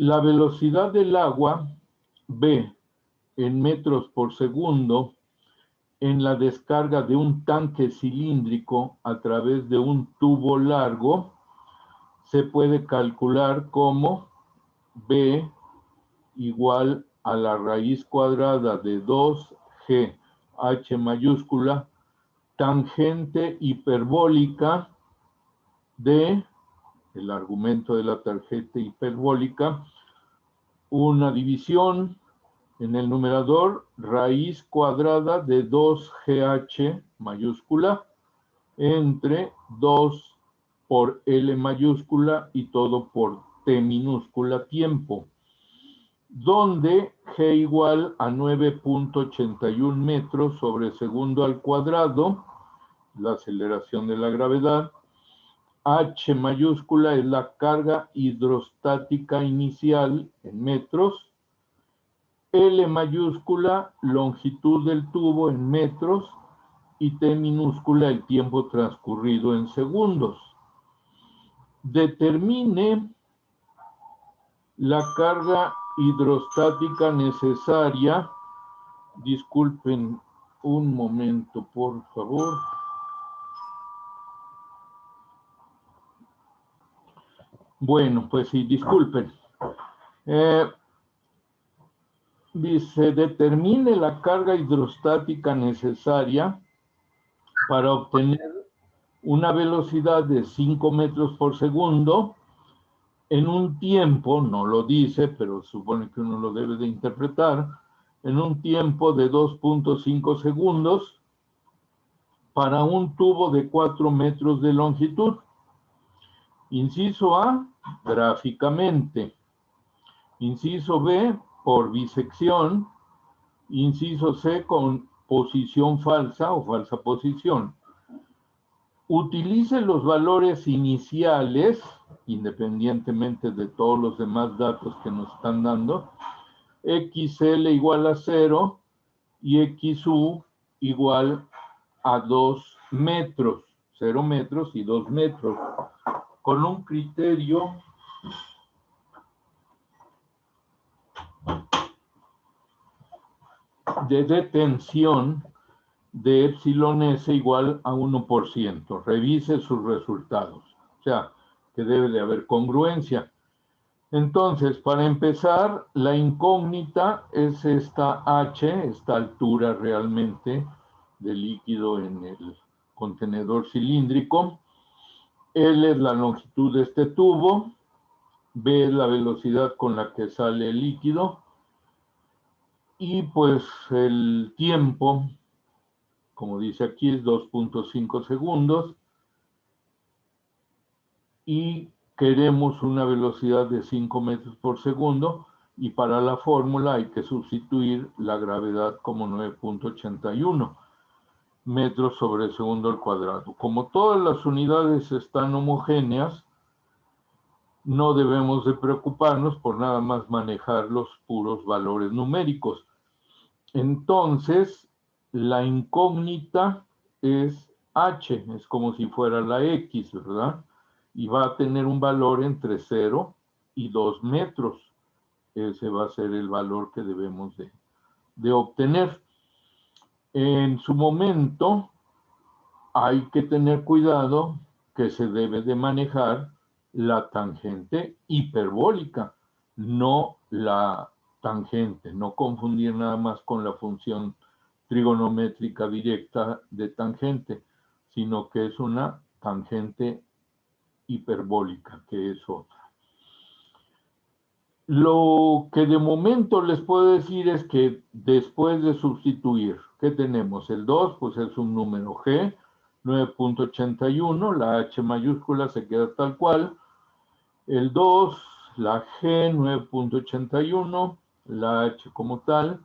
La velocidad del agua, V, en metros por segundo, en la descarga de un tanque cilíndrico a través de un tubo largo, se puede calcular como V igual a la raíz cuadrada de 2G H mayúscula tangente hiperbólica de el argumento de la tangente hiperbólica, una división en el numerador, raíz cuadrada de 2GH mayúscula entre 2 por L mayúscula y todo por T minúscula tiempo, donde G igual a 9.81 metros sobre segundo al cuadrado, la aceleración de la gravedad. H mayúscula es la carga hidrostática inicial en metros. L mayúscula, longitud del tubo en metros. Y T minúscula, el tiempo transcurrido en segundos. Determine la carga hidrostática necesaria. Disculpen un momento, por favor. Bueno, pues sí, disculpen. Dice, determine la carga hidrostática necesaria para obtener una velocidad de 5 metros por segundo en un tiempo, no lo dice, pero supone que uno lo debe de interpretar, en un tiempo de 2.5 segundos para un tubo de 4 metros de longitud. Inciso A, gráficamente. Inciso B, por bisección. Inciso C, con posición falsa o falsa posición. Utilice los valores iniciales, independientemente de todos los demás datos que nos están dando, XL igual a 0 y XU igual a 2 metros, 0 metros y 2 metros, con un criterio de detención de epsilon S igual a 1%. Revise sus resultados. O sea, que debe de haber congruencia. Entonces, para empezar, la incógnita es esta H, esta altura realmente del líquido en el contenedor cilíndrico. L es la longitud de este tubo. B es la velocidad con la que sale el líquido. Y pues el tiempo, como dice aquí, es 2.5 segundos. Y queremos una velocidad de 5 metros por segundo. Y para la fórmula hay que sustituir la gravedad como 9.81 metros sobre segundo al cuadrado. Como todas las unidades están homogéneas, no debemos de preocuparnos por nada más manejar los puros valores numéricos. Entonces, la incógnita es H, es como si fuera la X, ¿verdad? Y va a tener un valor entre 0 y 2 metros. Ese va a ser el valor que debemos de obtener. En su momento, hay que tener cuidado que se debe de manejar la tangente hiperbólica, no la tangente, no confundir nada más con la función trigonométrica directa de tangente, sino que es una tangente hiperbólica, que es otra. Lo que de momento les puedo decir es que después de sustituir, ¿qué tenemos? El 2, pues es un número G, 9.81, la H mayúscula se queda tal cual. El 2, la G, 9.81, la H como tal,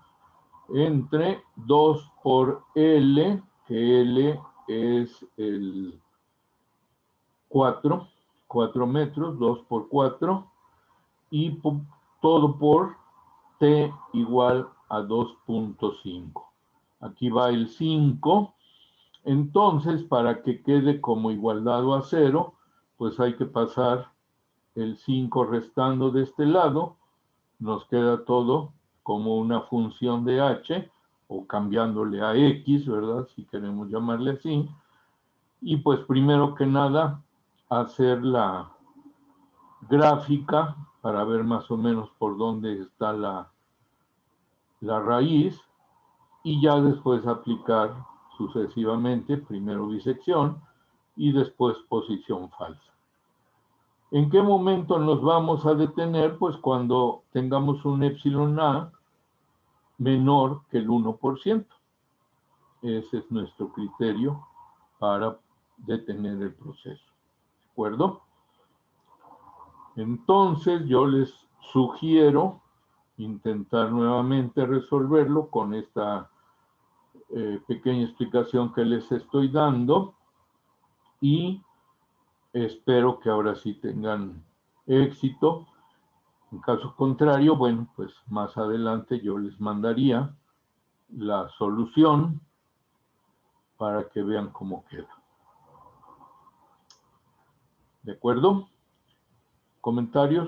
entre 2 por L, que L es el 4 metros, 2 por 4, y todo por T igual a 2.5. Aquí va el 5. Entonces, para que quede como igualdado a 0, pues hay que pasar el 5 restando de este lado, nos queda todo como una función de h, o cambiándole a x, ¿verdad? Si queremos llamarle así. Y pues primero que nada, hacer la gráfica para ver más o menos por dónde está la raíz, y ya después aplicar sucesivamente, primero bisección y después posición falsa. ¿En qué momento nos vamos a detener? Pues cuando tengamos un epsilon A menor que el 1%. Ese es nuestro criterio para detener el proceso. ¿De acuerdo? Entonces yo les sugiero intentar nuevamente resolverlo con esta pequeña explicación que les estoy dando, y espero que ahora sí tengan éxito. En caso contrario, bueno, pues más adelante yo les mandaría la solución para que vean cómo queda. ¿De acuerdo? ¿Comentarios?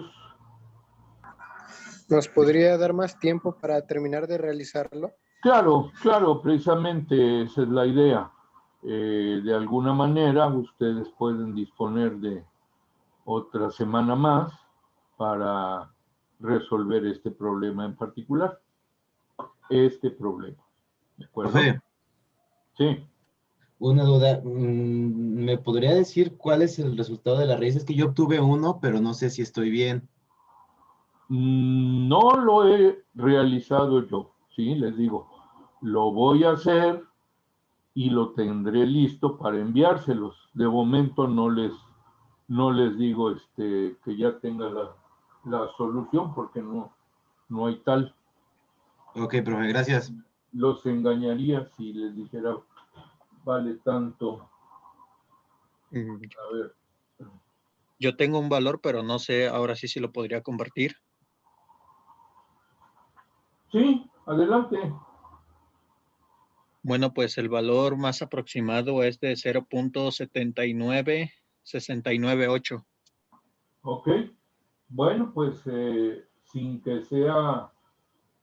¿Nos podría dar más tiempo para terminar de realizarlo? Claro, claro, precisamente esa es la idea. De alguna manera ustedes pueden disponer de otra semana más para resolver este problema en particular. Este problema. ¿De acuerdo? Profe, Sí. una duda. ¿Me podría decir cuál es el resultado de la raíz? Es que yo obtuve 1, pero no sé si estoy bien. No lo he realizado yo, ¿sí? Les digo, lo voy a hacer y lo tendré listo para enviárselos. De momento no les digo que ya tenga la solución, porque no hay tal. Ok, profe, gracias. Los engañaría si les dijera vale tanto. A ver. Yo tengo un valor, pero no sé ahora sí si lo podría convertir. Sí, adelante. Bueno, pues el valor más aproximado es de 0.79698. Ok. Bueno, pues sin que sea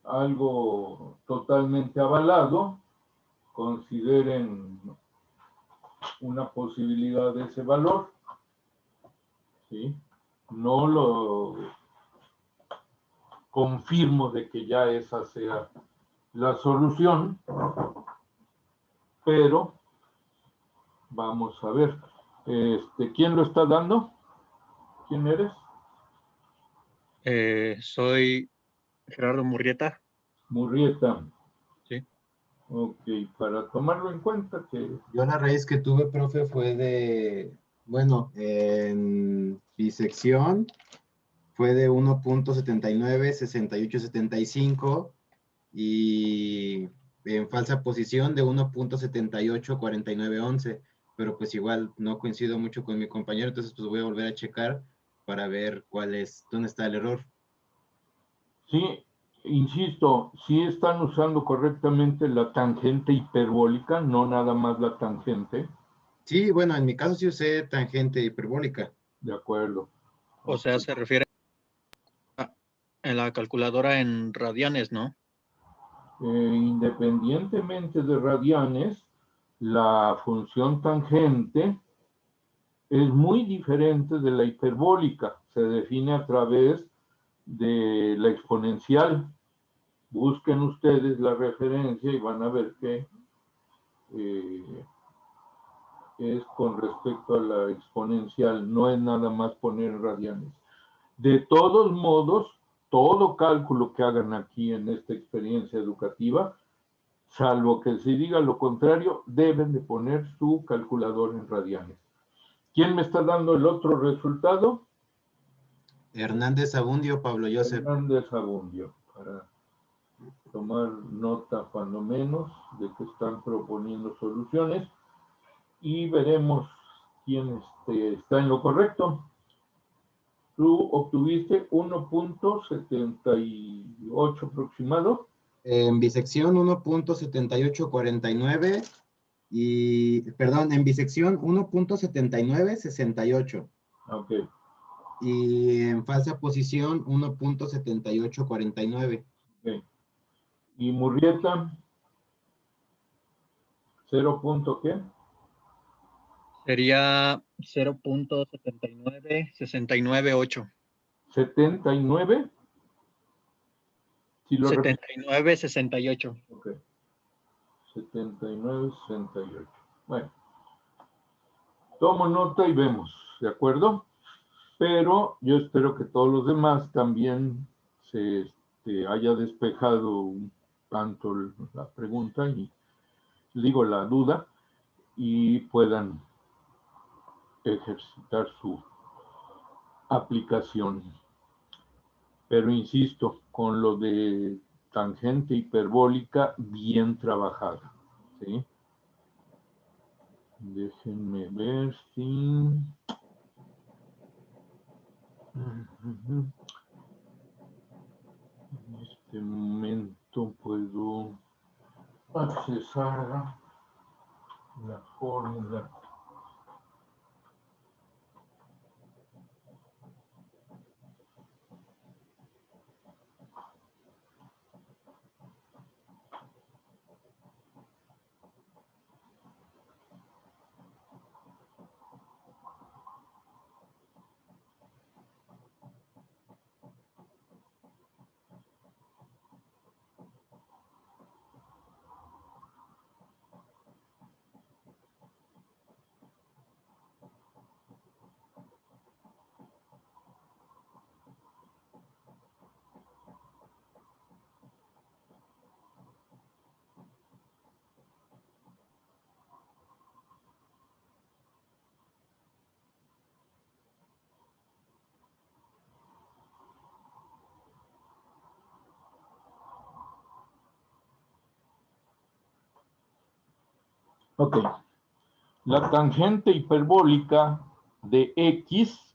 algo totalmente avalado, consideren una posibilidad de ese valor, ¿sí? No lo confirmo de que ya esa sea la solución, pero vamos a ver. ¿Quién lo está dando? ¿Quién eres? Soy Gerardo Murrieta. Murrieta. Sí. Ok, para tomarlo en cuenta que... Yo la raíz que tuve, profe, fue de, bueno, en bisección fue de 1.796875 y en falsa posición de 1.784911, pero pues igual no coincido mucho con mi compañero, entonces pues voy a volver a checar para ver dónde está el error. Sí, insisto, sí están usando correctamente la tangente hiperbólica, no nada más la tangente. Sí, bueno, en mi caso sí usé tangente hiperbólica. De acuerdo. O sea, se refiere en la calculadora en radianes, ¿no? Independientemente de radianes, la función tangente es muy diferente de la hiperbólica. Se define a través de la exponencial. Busquen ustedes la referencia y van a ver que es con respecto a la exponencial, no es nada más poner radianes. De todos modos, todo cálculo que hagan aquí en esta experiencia educativa, salvo que se diga lo contrario, deben de poner su calculador en radianes. ¿Quién me está dando el otro resultado? Hernández Abundio, Pablo Joseph. Hernández Abundio, para tomar nota cuando menos de que están proponiendo soluciones, y veremos quién está en lo correcto. Tú obtuviste 1.78 aproximado. En bisección 1.7849 y, perdón, en bisección 1.7968. Ok. Y en falsa posición, 1.7849. Ok. ¿Y Murrieta? 0. ¿Qué? Sería 0.7969.8. 79. Si lo repito. 79.68. Ok. 79.68. Bueno, tomo nota y vemos, ¿de acuerdo? Pero yo espero que todos los demás también se haya despejado un tanto la pregunta y digo la duda y puedan ejercitar su aplicación. Pero insisto, con lo de tangente hiperbólica bien trabajada, ¿sí? Déjenme ver si... En este momento puedo accesar la fórmula. Ok. La tangente hiperbólica de X,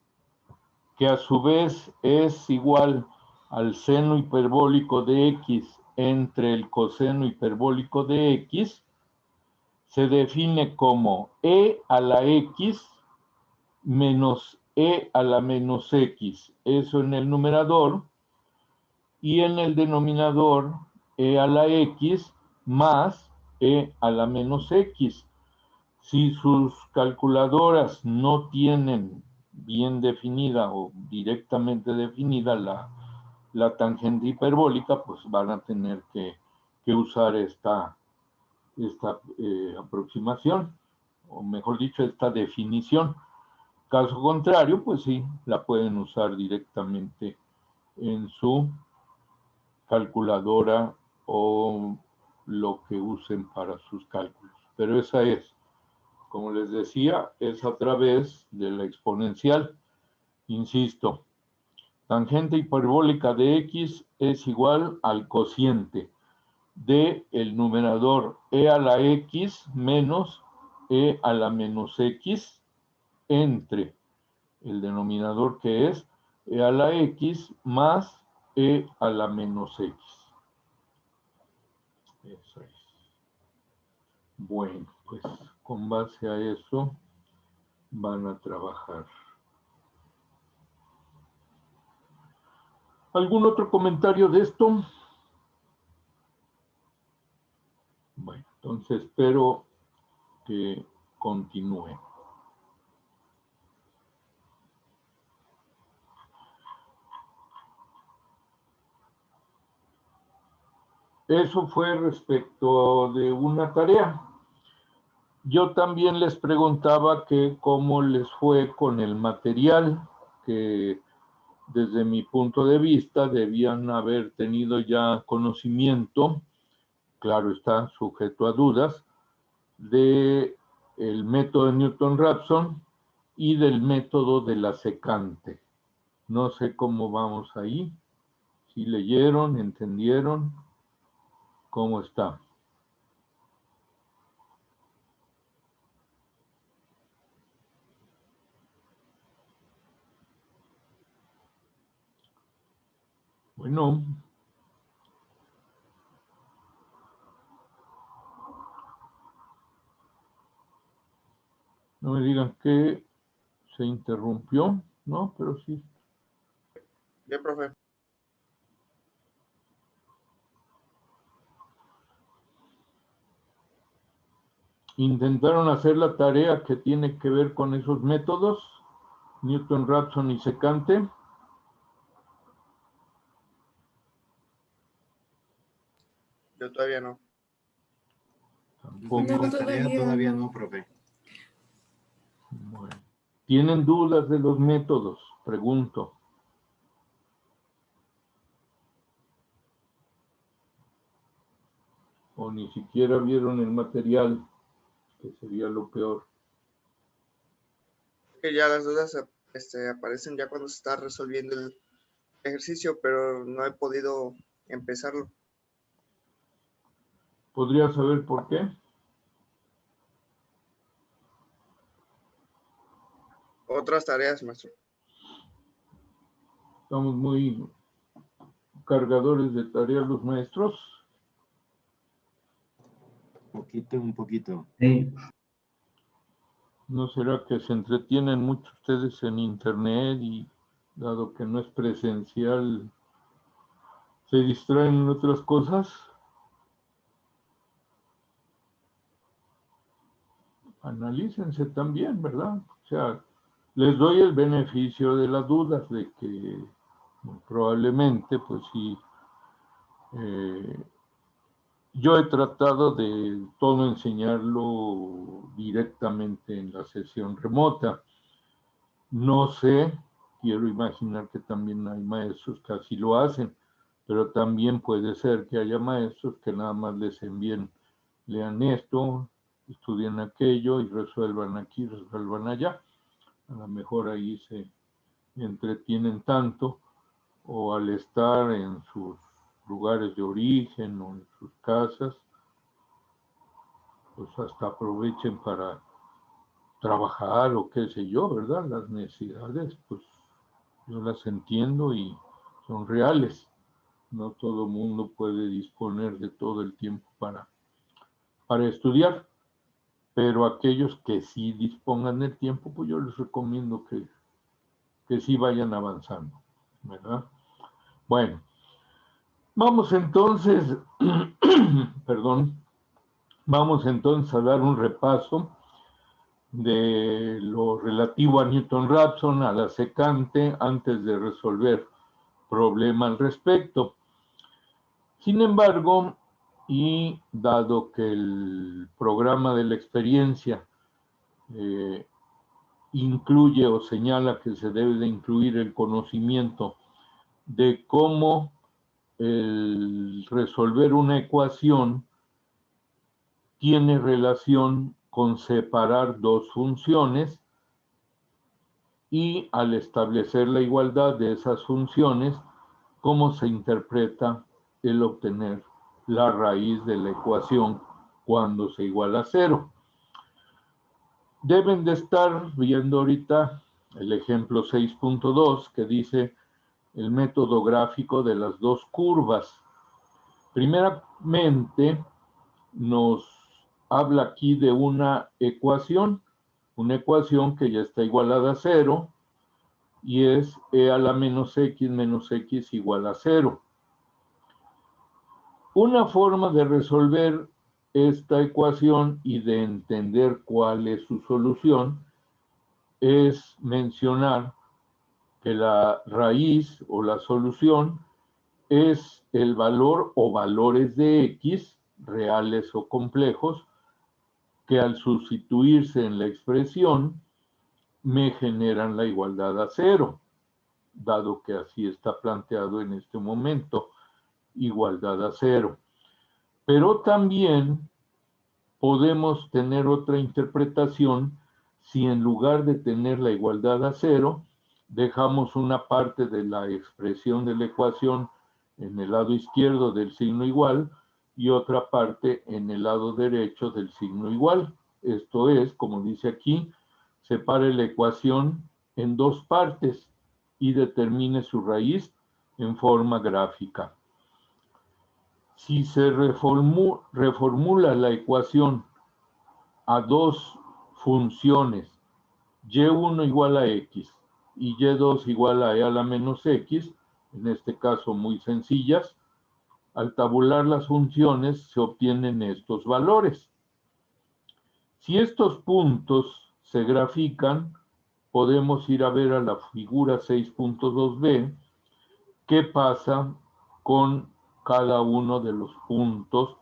que a su vez es igual al seno hiperbólico de X entre el coseno hiperbólico de X, se define como e a la X menos e a la menos X. Eso en el numerador. Y en el denominador e a la X más e a la menos X. Si sus calculadoras no tienen bien definida o directamente definida la tangente hiperbólica, pues van a tener que usar esta aproximación, o mejor dicho, esta definición. Caso contrario, pues sí, la pueden usar directamente en su calculadora o lo que usen para sus cálculos. Pero esa es. Como les decía, es a través de la exponencial. Insisto, tangente hiperbólica de X es igual al cociente de el numerador e a la X menos e a la menos X entre el denominador que es e a la X más e a la menos X. Eso es. Bueno, pues con base a eso van a trabajar. ¿Algún otro comentario de esto? Bueno, entonces espero que continúe. Eso fue respecto de una tarea. Yo también les preguntaba que cómo les fue con el material, que desde mi punto de vista debían haber tenido ya conocimiento, claro está, sujeto a dudas, de el método de Newton-Raphson y del método de la secante. No sé cómo vamos ahí, si leyeron, entendieron, cómo está. Bueno, no me digan que se interrumpió, ¿no? Pero sí Bien, profe. ¿Intentaron hacer la tarea que tiene que ver con esos métodos? Newton, Raphson y secante. Yo todavía no. Tampoco. Desde la tarea todavía todavía no. no, profe. Bueno. ¿Tienen dudas de los métodos? Pregunto. O ni siquiera vieron el material, que sería lo peor. Que ya las dudas aparecen ya cuando se está resolviendo el ejercicio, pero no he podido empezarlo. ¿Podría saber por qué? Otras tareas, maestro. Estamos muy cargadores de tareas los maestros. Un poquito. Sí. ¿No será que se entretienen mucho ustedes en internet y dado que no es presencial, se distraen en otras cosas? Analícense también, ¿verdad? O sea, les doy el beneficio de las dudas de que probablemente, pues sí, yo he tratado de todo enseñarlo directamente en la sesión remota. No sé, quiero imaginar que también hay maestros que así lo hacen, pero también puede ser que haya maestros que nada más les envíen, lean esto, estudien aquello y resuelvan aquí, resuelvan allá. A lo mejor ahí se entretienen tanto o al estar en sus lugares de origen o en sus casas, pues hasta aprovechen para trabajar o qué sé yo, ¿verdad? Las necesidades, pues yo las entiendo y son reales. No todo el mundo puede disponer de todo el tiempo para estudiar, pero aquellos que sí dispongan del tiempo, pues yo les recomiendo que sí vayan avanzando, ¿verdad? Bueno, vamos entonces, perdón, vamos entonces a dar un repaso de lo relativo a Newton-Raphson, a la secante, antes de resolver problema al respecto. Sin embargo, y dado que el programa de la experiencia incluye o señala que se debe de incluir el conocimiento de cómo el resolver una ecuación tiene relación con separar dos funciones y al establecer la igualdad de esas funciones, cómo se interpreta el obtener la raíz de la ecuación cuando se iguala a cero. Deben de estar viendo ahorita el ejemplo 6.2 que dice el método gráfico de las dos curvas. Primeramente, nos habla aquí de una ecuación que ya está igualada a cero y es e a la menos x igual a cero. Una forma de resolver esta ecuación y de entender cuál es su solución es mencionar que la raíz o la solución es el valor o valores de x, reales o complejos, que al sustituirse en la expresión me generan la igualdad a cero, dado que así está planteado en este momento, igualdad a cero. Pero también podemos tener otra interpretación si en lugar de tener la igualdad a cero, dejamos una parte de la expresión de la ecuación en el lado izquierdo del signo igual y otra parte en el lado derecho del signo igual. Esto es, como dice aquí, separe la ecuación en dos partes y determine su raíz en forma gráfica. Si se reformula la ecuación a dos funciones, y1 igual a x y y2 igual a e a la menos x, en este caso muy sencillas. Al tabular las funciones se obtienen estos valores. Si estos puntos se grafican, podemos ir a ver a la figura 6.2b qué pasa con cada uno de los puntos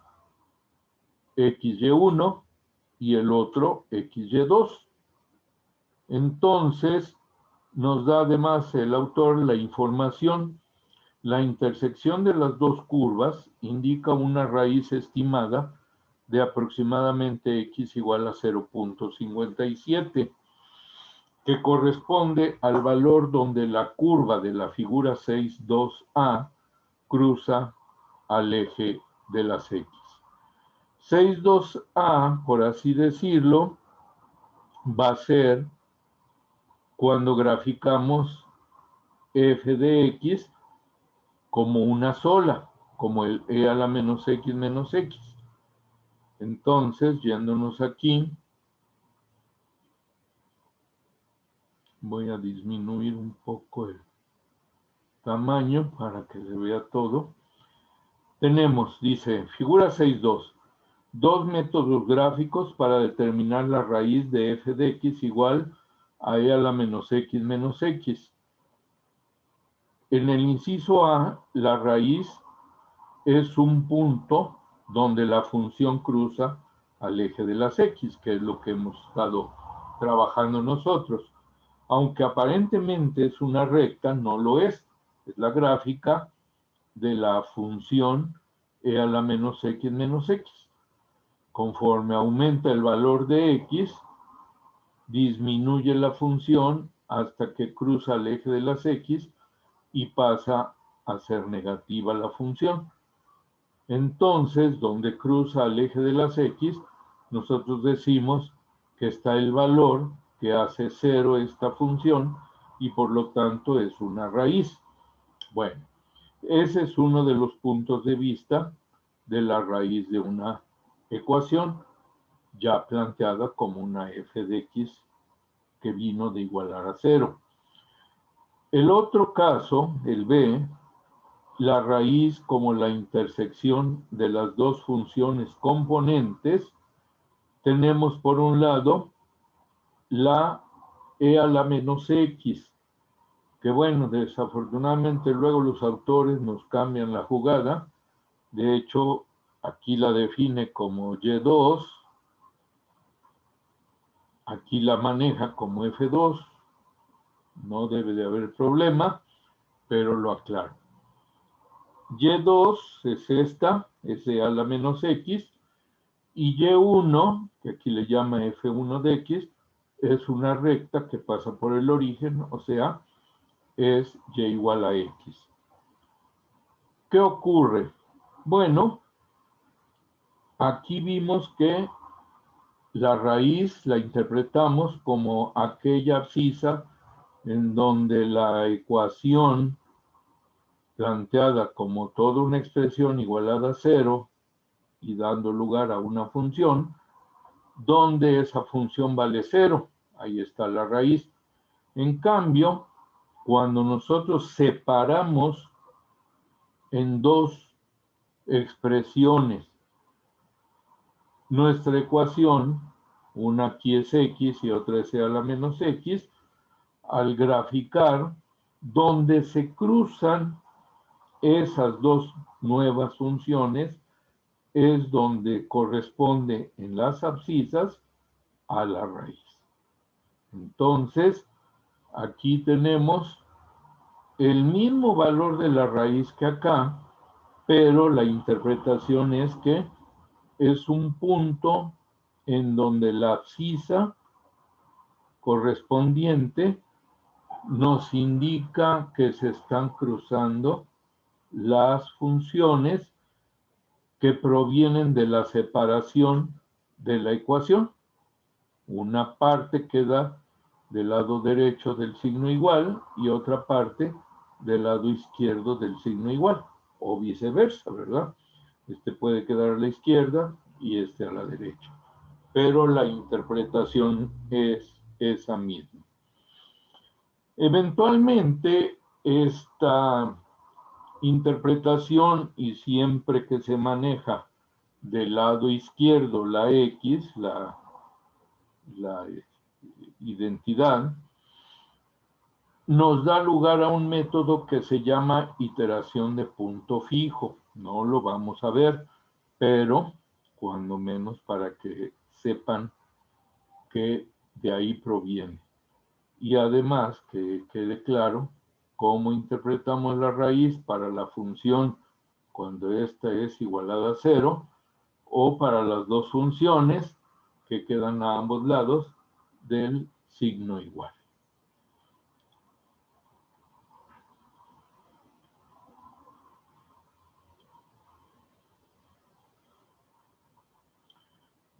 XY1 y el otro XY2. Entonces, nos da además el autor la información. La intersección de las dos curvas indica una raíz estimada de aproximadamente x igual a 0.57, que corresponde al valor donde la curva de la figura 6.2a cruza al eje de las x. 6.2a, por así decirlo, va a ser cuando graficamos f de x como una sola, como el e a la menos x menos x. Entonces, yéndonos aquí, voy a disminuir un poco el tamaño para que se vea todo. Tenemos, dice, figura 6.2, dos métodos gráficos para determinar la raíz de f de x igual a e a la menos x menos x. En el inciso A, la raíz es un punto donde la función cruza al eje de las x, que es lo que hemos estado trabajando nosotros. Aunque aparentemente es una recta, no lo es. Es la gráfica de la función e a la menos x menos x. Conforme aumenta el valor de x, disminuye la función hasta que cruza el eje de las x y pasa a ser negativa la función. Entonces, donde cruza el eje de las x, nosotros decimos que está el valor que hace cero esta función y por lo tanto es una raíz. Bueno, ese es uno de los puntos de vista de la raíz de una ecuación ya planteada como una f de x que vino de igualar a cero. El otro caso, el b, la raíz como la intersección de las dos funciones componentes, tenemos por un lado la e a la menos x, que bueno, desafortunadamente luego los autores nos cambian la jugada. De hecho, aquí la define como y2, aquí la maneja como f2, no debe de haber problema, pero lo aclaro. Y2 es esta, es e a la menos x, y Y1, que aquí le llama F1 de x, es una recta que pasa por el origen, o sea, es y igual a x. ¿Qué ocurre? Bueno, aquí vimos que la raíz la interpretamos como aquella abscisa en donde la ecuación planteada como toda una expresión igualada a cero y dando lugar a una función, donde esa función vale cero. Ahí está la raíz. En cambio, cuando nosotros separamos en dos expresiones nuestra ecuación, una aquí es x y otra es e a la menos x, al graficar, donde se cruzan esas dos nuevas funciones, es donde corresponde en las abscisas a la raíz. Entonces, aquí tenemos el mismo valor de la raíz que acá, pero la interpretación es que es un punto en donde la abscisa correspondiente nos indica que se están cruzando las funciones que provienen de la separación de la ecuación. Una parte queda del lado derecho del signo igual y otra parte del lado izquierdo del signo igual, o viceversa, ¿verdad? Este puede quedar a la izquierda y este a la derecha, pero la interpretación es esa misma. Eventualmente, esta interpretación, y siempre que se maneja del lado izquierdo la X, la identidad, nos da lugar a un método que se llama iteración de punto fijo. No lo vamos a ver, pero cuando menos para que sepan que de ahí proviene. Y además que quede claro cómo interpretamos la raíz para la función cuando ésta es igualada a 0, o para las dos funciones que quedan a ambos lados del signo igual.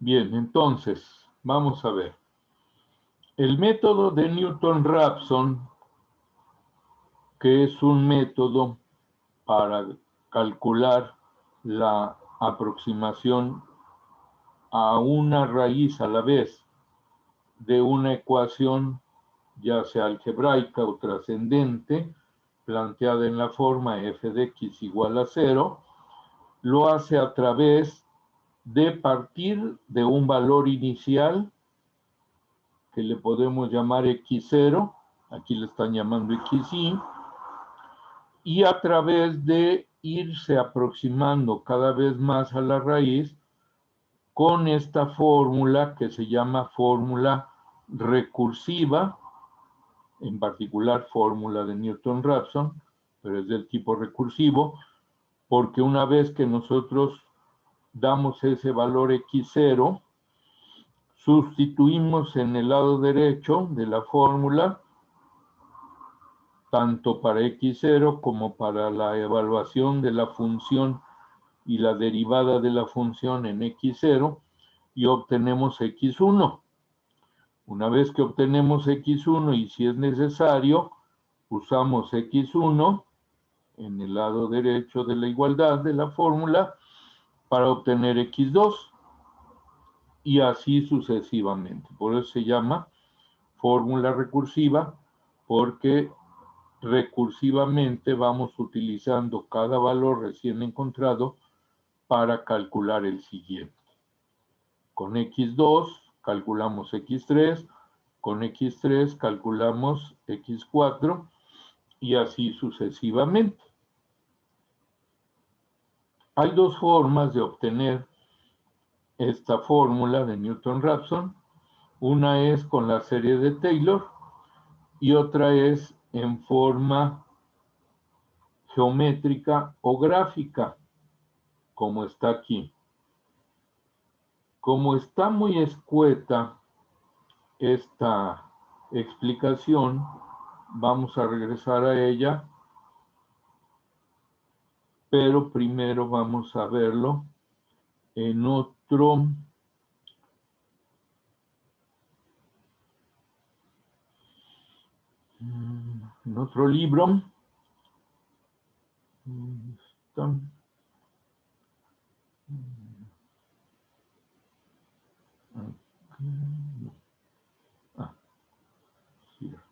Bien, entonces, vamos a ver. El método de Newton-Raphson, que es un método para calcular la aproximación a una raíz a la vez de una ecuación, ya sea algebraica o trascendente, planteada en la forma f de x igual a 0, lo hace a través de partir de un valor inicial que le podemos llamar x0, aquí le están llamando xy, y a través de irse aproximando cada vez más a la raíz con esta fórmula que se llama fórmula recursiva, en particular fórmula de Newton-Raphson, pero es del tipo recursivo, porque una vez que nosotros damos ese valor x0, sustituimos en el lado derecho de la fórmula, tanto para x0 como para la evaluación de la función y la derivada de la función en x0, y obtenemos x1. Una vez que obtenemos x1, y si es necesario, usamos x1 en el lado derecho de la igualdad de la fórmula para obtener x2, y así sucesivamente. Por eso se llama fórmula recursiva, porque recursivamente vamos utilizando cada valor recién encontrado para calcular el siguiente. Con x2 calculamos x3, con x3 calculamos x4, y así sucesivamente. Hay dos formas de obtener esta fórmula de Newton-Raphson. Una es con la serie de Taylor y otra es en forma geométrica o gráfica, como está aquí. Como está muy escueta esta explicación, vamos a regresar a ella, pero primero vamos a verlo en otro libro. Cierto.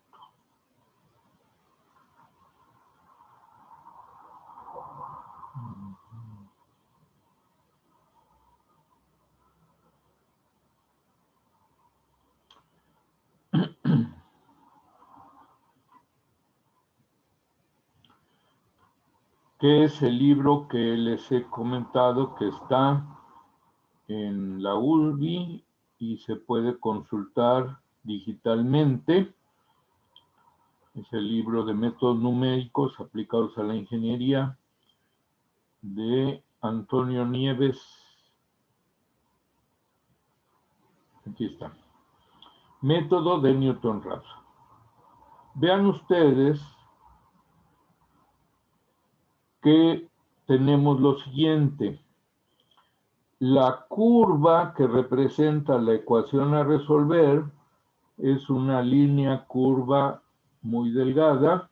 Que es el libro que les he comentado que está en la URBI y se puede consultar digitalmente. Es el libro de métodos numéricos aplicados a la ingeniería de Antonio Nieves. Aquí está. Método de Newton-Raphson. Vean ustedes que tenemos lo siguiente. La curva que representa la ecuación a resolver es una línea curva muy delgada,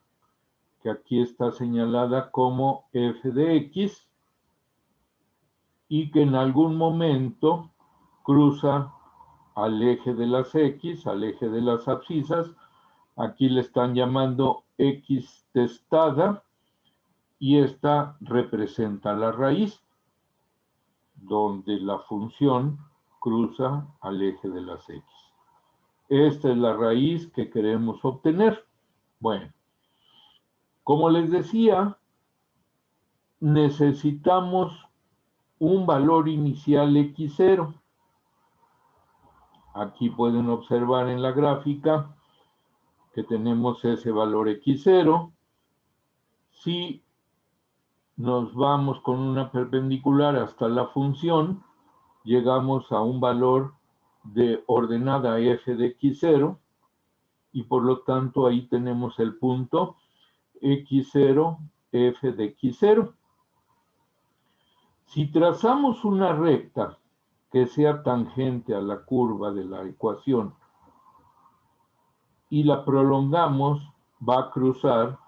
que aquí está señalada como f de x, y que en algún momento cruza al eje de las x, al eje de las abscisas. Aquí le están llamando x testada, y esta representa la raíz, donde la función cruza al eje de las X. Esta es la raíz que queremos obtener. Bueno, como les decía, necesitamos un valor inicial X0. Aquí pueden observar en la gráfica que tenemos ese valor X0. Si nos vamos con una perpendicular hasta la función, llegamos a un valor de ordenada f de X0 y por lo tanto ahí tenemos el punto X0, f de X0. Si trazamos una recta que sea tangente a la curva de la ecuación y la prolongamos, va a cruzar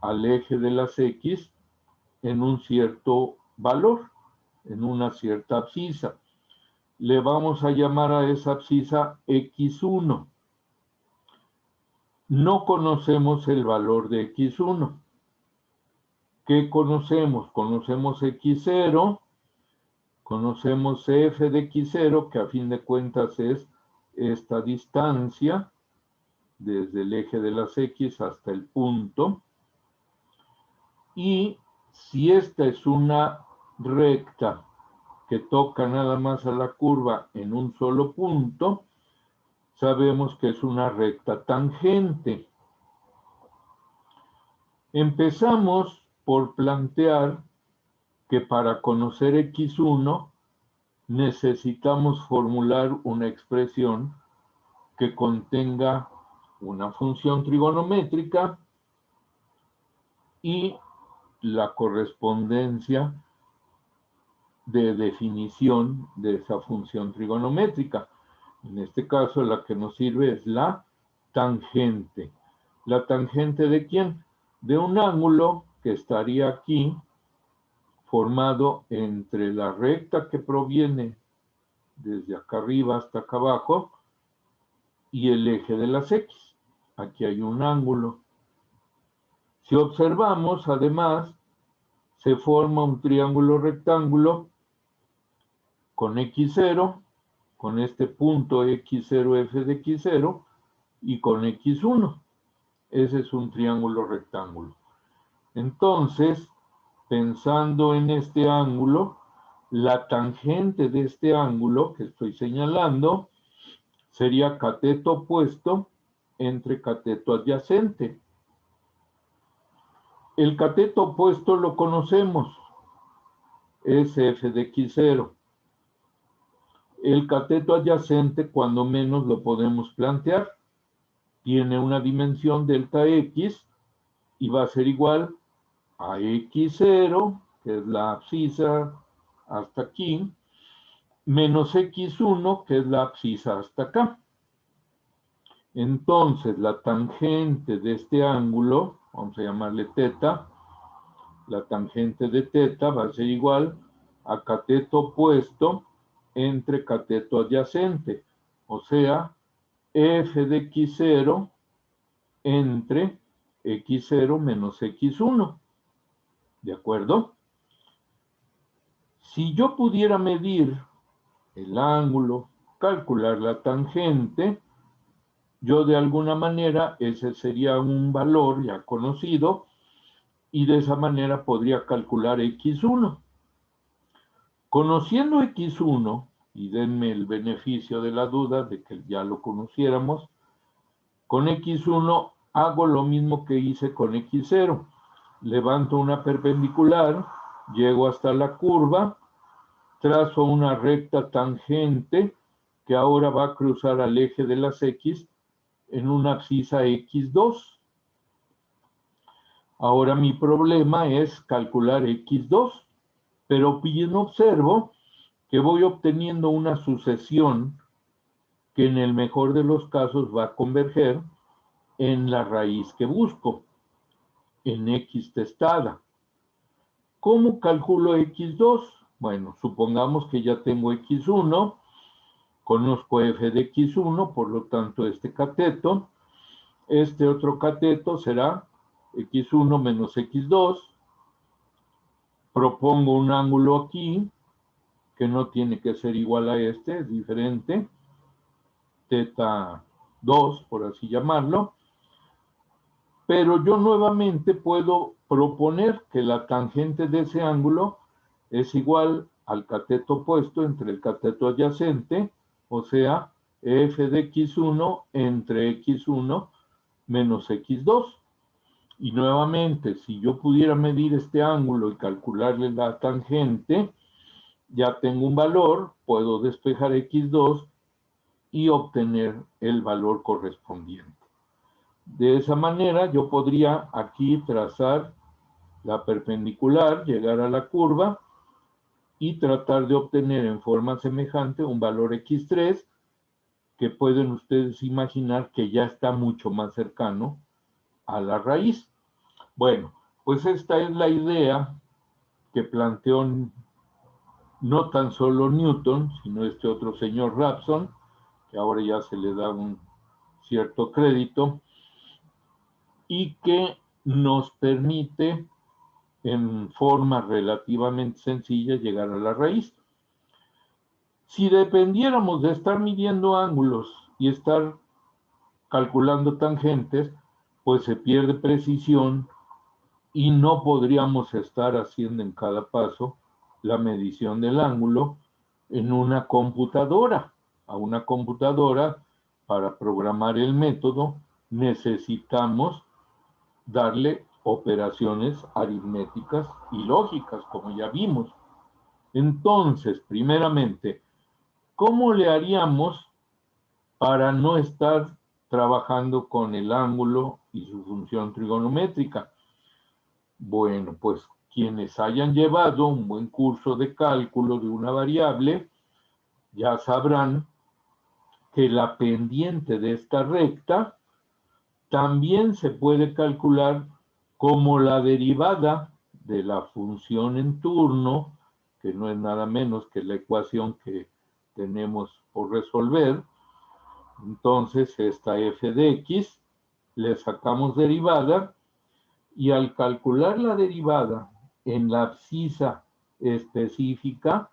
al eje de las X en un cierto valor, en una cierta abscisa. Le vamos a llamar a esa abscisa X1. No conocemos el valor de X1. ¿Qué conocemos? Conocemos X0, conocemos f de X0, que a fin de cuentas es esta distancia desde el eje de las X hasta el punto. Y si esta es una recta que toca nada más a la curva en un solo punto, sabemos que es una recta tangente. Empezamos por plantear que para conocer X1 necesitamos formular una expresión que contenga una función trigonométrica y la correspondencia de definición de esa función trigonométrica. En este caso, la que nos sirve es la tangente. ¿La tangente de quién? De un ángulo que estaría aquí, formado entre la recta que proviene desde acá arriba hasta acá abajo y el eje de las X. Aquí hay un ángulo. Si observamos, además, se forma un triángulo rectángulo con X0, con este punto X0F de X0 y con X1. Ese es un triángulo rectángulo. Entonces, pensando en este ángulo, la tangente de este ángulo que estoy señalando sería cateto opuesto entre cateto adyacente. El cateto opuesto lo conocemos, es f de X0. El cateto adyacente, cuando menos lo podemos plantear, tiene una dimensión delta X y va a ser igual a X0, que es la abscisa hasta aquí, menos X1, que es la abscisa hasta acá. Entonces, la tangente de este ángulo, vamos a llamarle teta, la tangente de teta va a ser igual a cateto opuesto entre cateto adyacente, o sea, f de X0 entre X0 menos X1. ¿De acuerdo? Si yo pudiera medir el ángulo, calcular la tangente, yo de alguna manera, ese sería un valor ya conocido, y de esa manera podría calcular X1. Conociendo X1, y denme el beneficio de la duda de que ya lo conociéramos, con X1 hago lo mismo que hice con X0. Levanto una perpendicular, llego hasta la curva, trazo una recta tangente que ahora va a cruzar al eje de las X en una abscisa X2. Ahora mi problema es calcular X2, pero bien observo que voy obteniendo una sucesión que en el mejor de los casos va a converger en la raíz que busco, en X testada. ¿Cómo calculo X2? Bueno, supongamos que ya tengo X1, conozco f de X1, por lo tanto este cateto, este otro cateto será X1 menos X2, propongo un ángulo aquí, que no tiene que ser igual a este, es diferente, teta 2, por así llamarlo, pero yo nuevamente puedo proponer que la tangente de ese ángulo es igual al cateto opuesto entre el cateto adyacente, o sea, f de x1 entre x1 menos x2. Y nuevamente, si yo pudiera medir este ángulo y calcularle la tangente, ya tengo un valor, puedo despejar x2 y obtener el valor correspondiente. De esa manera yo podría aquí trazar la perpendicular, llegar a la curva y tratar de obtener en forma semejante un valor x3 que pueden ustedes imaginar que ya está mucho más cercano a la raíz. Bueno, pues esta es la idea que planteó no tan solo Newton, sino este otro señor Raphson, que ahora ya se le da un cierto crédito, y que nos permite en forma relativamente sencilla llegar a la raíz. Si dependiéramos de estar midiendo ángulos y estar calculando tangentes, pues se pierde precisión y no podríamos estar haciendo en cada paso la medición del ángulo en una computadora. A una computadora, para programar el método, necesitamos darle operaciones aritméticas y lógicas, como ya vimos. Entonces, primeramente, ¿cómo le haríamos para no estar trabajando con el ángulo y su función trigonométrica? Bueno, pues quienes hayan llevado un buen curso de cálculo de una variable, ya sabrán que la pendiente de esta recta también se puede calcular como la derivada de la función en turno, que no es nada menos que la ecuación que tenemos por resolver. Entonces, esta f de x le sacamos derivada y al calcular la derivada en la abscisa específica,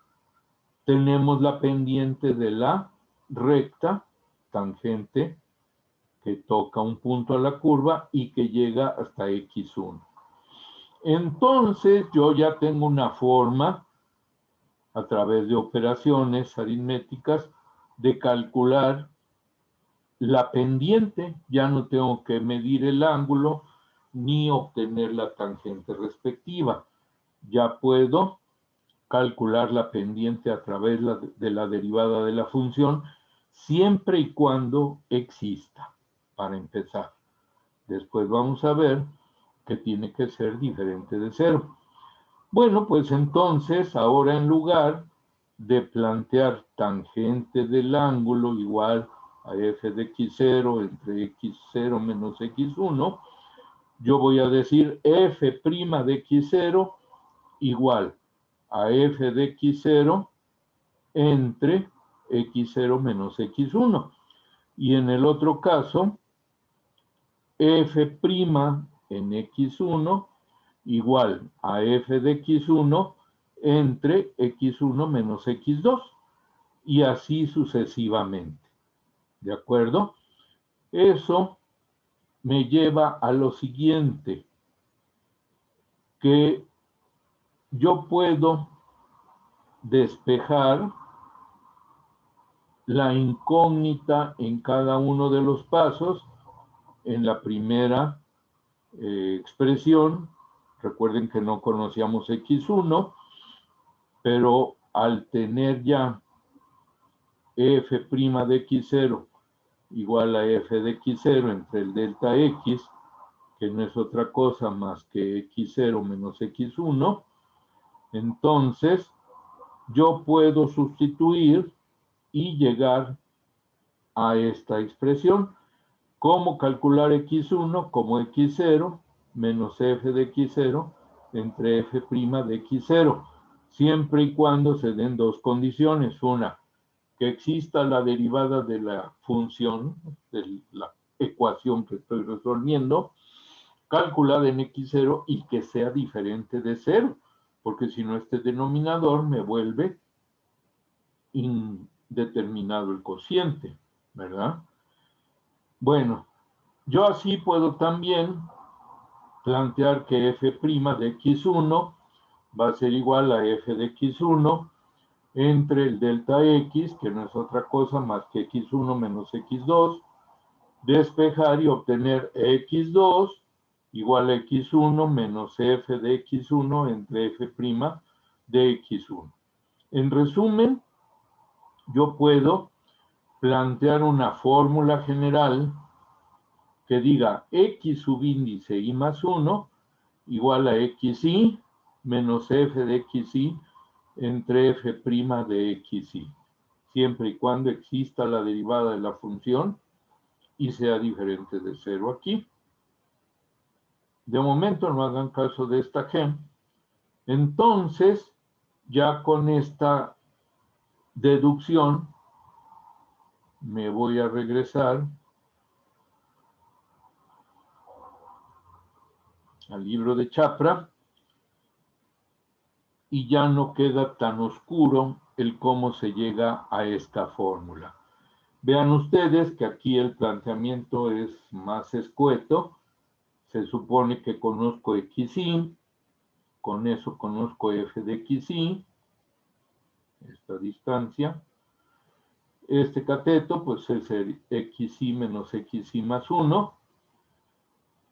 tenemos la pendiente de la recta tangente que toca un punto a la curva y que llega hasta x1. Entonces, yo ya tengo una forma, a través de operaciones aritméticas, de calcular la pendiente. Ya no tengo que medir el ángulo ni obtener la tangente respectiva. Ya puedo calcular la pendiente a través de la derivada de la función, siempre y cuando exista, para empezar. Después vamos a ver que tiene que ser diferente de cero. Bueno, pues entonces, ahora en lugar de plantear tangente del ángulo igual a f de x0 entre x0 menos x1, yo voy a decir f' de x0 igual a f de x0 entre x0 menos x1. Y en el otro caso, f' en x1 igual a f de x1 entre x1 menos x2. Y así sucesivamente. ¿De acuerdo? Eso me lleva a lo siguiente, que yo puedo despejar la incógnita en cada uno de los pasos. En la primera expresión, recuerden que no conocíamos x1, pero al tener ya f' de x0 igual a f de x0 entre el delta x, que no es otra cosa más que x0 menos x1, entonces yo puedo sustituir y llegar a esta expresión. ¿Cómo calcular x1? Como x0 menos f de x0 entre f' de x0, siempre y cuando se den dos condiciones. Una, que exista la derivada de la función, de la ecuación que estoy resolviendo, calculada en x0 y que sea diferente de 0. porque si no este denominador me vuelve indeterminado el cociente, ¿verdad? Bueno, yo así puedo también plantear que f' de x1 va a ser igual a f de x1 entre el delta x, que no es otra cosa más que x1 menos x2, despejar y obtener x2 igual a x1 menos f de x1 entre f' de x1. En resumen, yo puedo plantear una fórmula general que diga x subíndice y más 1 igual a xy menos f de xy entre f' de xy, siempre y cuando exista la derivada de la función y sea diferente de 0 aquí. De momento no hagan caso de esta gem. Entonces, ya con esta deducción, me voy a regresar al libro de Chapra y ya no queda tan oscuro el cómo se llega a esta fórmula. Vean ustedes que aquí el planteamiento es más escueto. Se supone que conozco xy, con eso conozco f de xy, esta distancia. Este cateto pues es el xy menos xy más 1.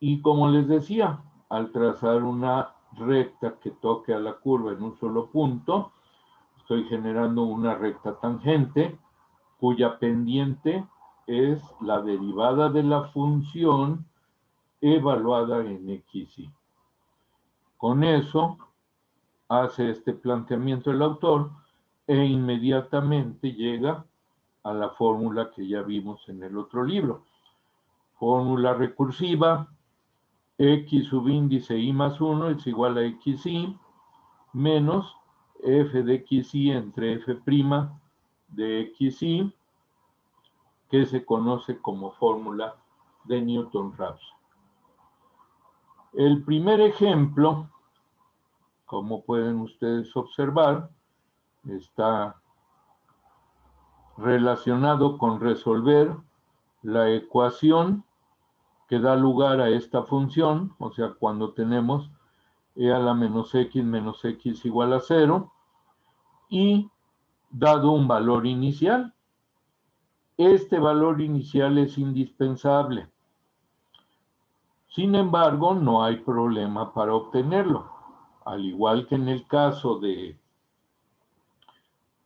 Y como les decía, al trazar una recta que toque a la curva en un solo punto, estoy generando una recta tangente cuya pendiente es la derivada de la función evaluada en xy. Con eso hace este planteamiento el autor e inmediatamente llega a la fórmula que ya vimos en el otro libro. Fórmula recursiva, x subíndice y más 1 es igual a xy menos f de xy entre f' de xy, que se conoce como fórmula de Newton-Raphson. El primer ejemplo, como pueden ustedes observar, está relacionado con resolver la ecuación que da lugar a esta función, o sea, cuando tenemos e a la menos x igual a 0, y dado un valor inicial. Este valor inicial es indispensable. Sin embargo, no hay problema para obtenerlo. Al igual que en el caso de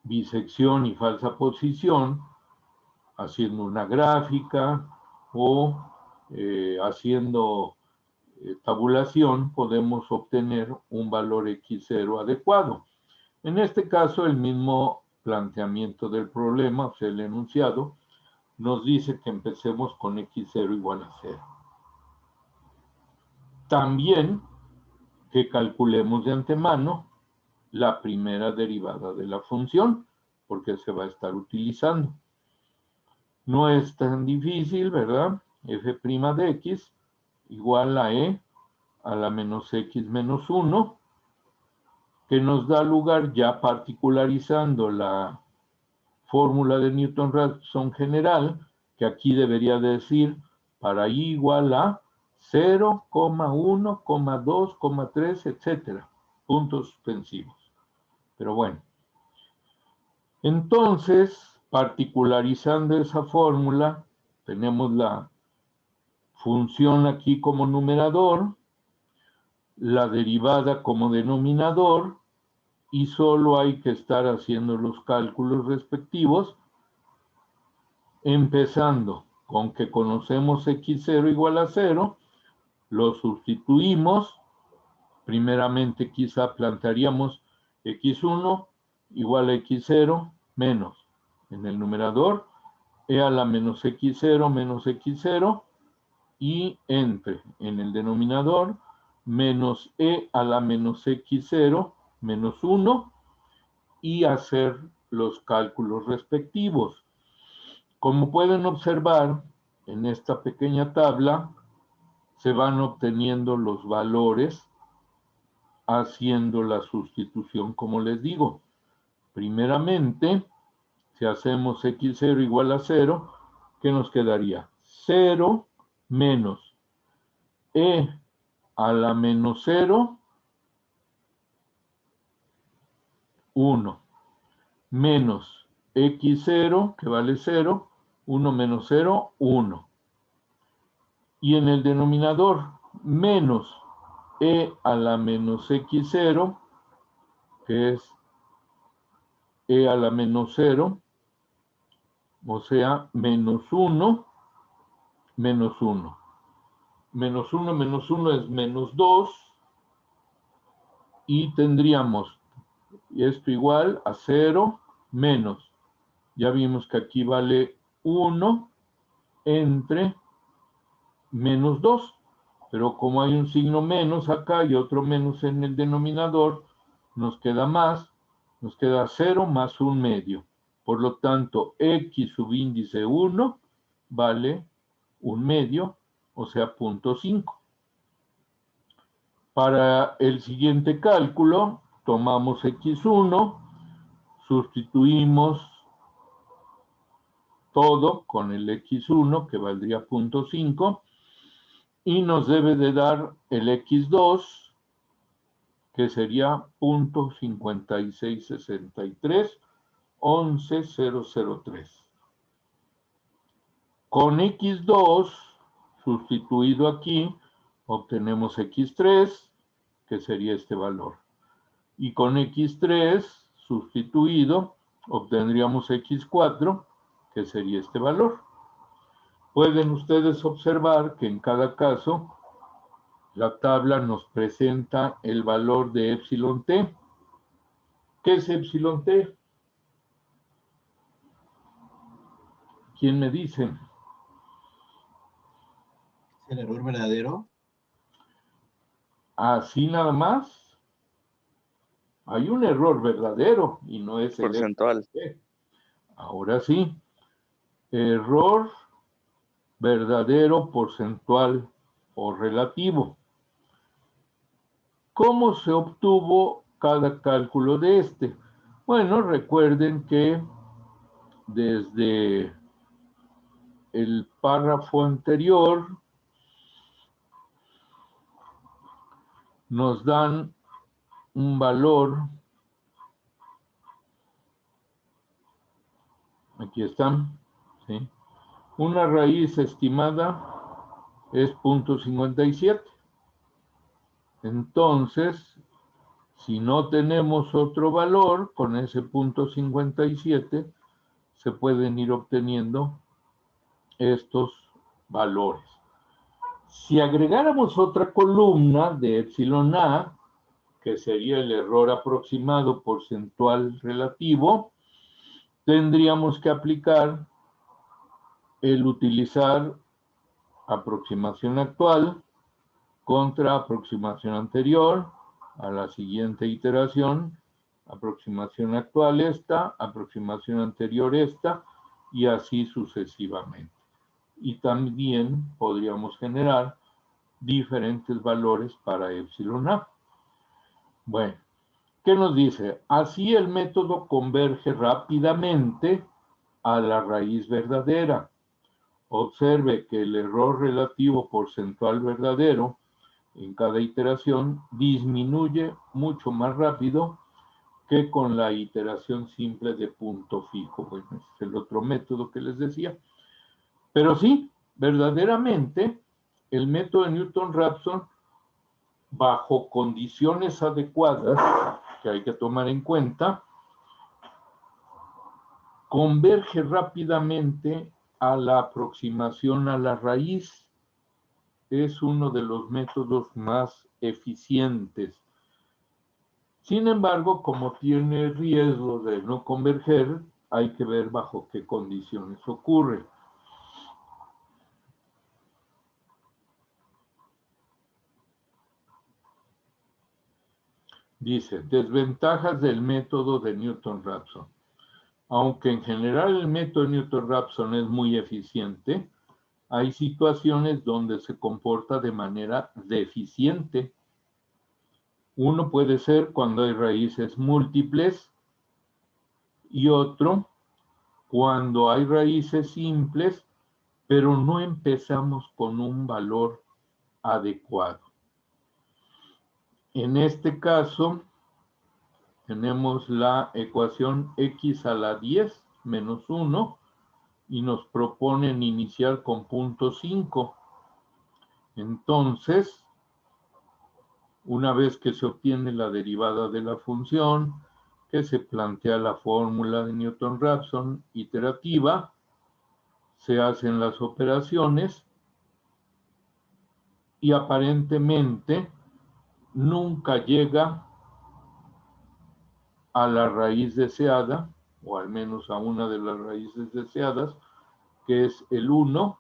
bisección y falsa posición, haciendo una gráfica o haciendo tabulación, podemos obtener un valor x0 adecuado. En este caso, el mismo planteamiento del problema, o sea, el enunciado, nos dice que empecemos con x0 igual a 0. También que calculemos de antemano la primera derivada de la función, porque se va a estar utilizando. No es tan difícil, ¿verdad? f' de x igual a e a la menos x menos 1, que nos da lugar, ya particularizando la fórmula de Newton-Raphson general, que aquí debería decir para i igual a 0, 1, 2, 3, etcétera, puntos suspensivos. Pero bueno, entonces, particularizando esa fórmula, tenemos la función aquí como numerador, la derivada como denominador, y solo hay que estar haciendo los cálculos respectivos, empezando con que conocemos x0 igual a 0, lo sustituimos, primeramente quizá plantearíamos x1 igual a x0 menos, en el numerador, e a la menos x0 y entre, en el denominador, menos e a la menos x0 menos 1 y hacer los cálculos respectivos. Como pueden observar, en esta pequeña tabla se van obteniendo los valores haciendo la sustitución como les digo. Primeramente, si hacemos x0 igual a 0, ¿qué nos quedaría? 0 menos e a la menos 0, 1, menos x0, que vale 0, 1 menos 0, 1. Y en el denominador, menos e a la menos x0, que es e a la menos 0, o sea, menos 1, menos 1. Menos 1 menos 1 es menos 2, y tendríamos esto igual a 0 menos. Ya vimos que aquí vale 1 entre menos 2, pero como hay un signo menos acá y otro menos en el denominador, nos queda más, nos queda 0 más 1 medio. Por lo tanto, x subíndice 1 vale 1 medio, o sea, 0.5. Para el siguiente cálculo, tomamos x1, sustituimos todo con el x1, que valdría 0.5, y nos debe de dar el x2, que sería 0.56631103. Con x2 sustituido aquí, obtenemos x3, que sería este valor. Y con x3 sustituido, obtendríamos x4, que sería este valor. Pueden ustedes observar que en cada caso la tabla nos presenta el valor de epsilon t. ¿Qué es epsilon t? ¿Quién me dice? ¿El error verdadero? Así nada más. Hay un error verdadero y no es el Porcentual. epsilon t. Ahora sí. Error verdadero, porcentual o relativo. ¿Cómo se obtuvo cada cálculo de este? Bueno, recuerden que desde el párrafo anterior nos dan un valor, aquí están, ¿sí? Una raíz estimada es 0.57. Entonces, si no tenemos otro valor, con ese 0.57 se pueden ir obteniendo estos valores. Si agregáramos otra columna de epsilon A, que sería el error aproximado porcentual relativo, tendríamos que aplicar el utilizar aproximación actual contra aproximación anterior a la siguiente iteración, aproximación actual esta, aproximación anterior esta, y así sucesivamente. Y también podríamos generar diferentes valores para epsilon A. Bueno, ¿qué nos dice? Así el método converge rápidamente a la raíz verdadera. Observe que el error relativo porcentual verdadero en cada iteración disminuye mucho más rápido que con la iteración simple de punto fijo. Bueno, ese es el otro método que les decía. Pero sí, verdaderamente, el método de Newton-Raphson, bajo condiciones adecuadas, que hay que tomar en cuenta, converge rápidamente a la aproximación a la raíz. Es uno de los métodos más eficientes. Sin embargo, como tiene riesgo de no converger, hay que ver bajo qué condiciones ocurre. Dice, desventajas del método de Newton-Raphson. Aunque en general el método de Newton-Raphson es muy eficiente, hay situaciones donde se comporta de manera deficiente. Uno puede ser cuando hay raíces múltiples y otro cuando hay raíces simples, pero no empezamos con un valor adecuado. En este caso, tenemos la ecuación x a la 10 menos 1 y nos proponen iniciar con punto 5. Entonces, una vez que se obtiene la derivada de la función, que se plantea la fórmula de Newton-Raphson iterativa, se hacen las operaciones y aparentemente nunca llega a la raíz deseada, o al menos a una de las raíces deseadas, que es el 1,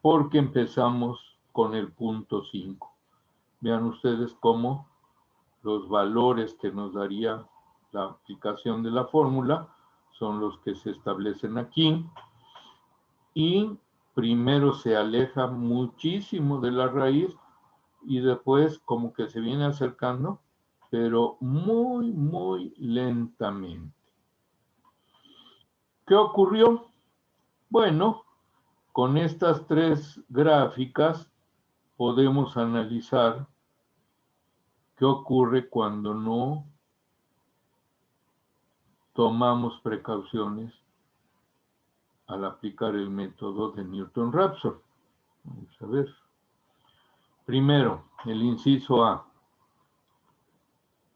porque empezamos con el punto 5. Vean ustedes cómo los valores que nos daría la aplicación de la fórmula son los que se establecen aquí, y primero se aleja muchísimo de la raíz y después como que se viene acercando, pero muy, muy lentamente. ¿Qué ocurrió? Bueno, con estas tres gráficas podemos analizar qué ocurre cuando no tomamos precauciones al aplicar el método de Newton-Raphson. Vamos a ver. Primero, el inciso A.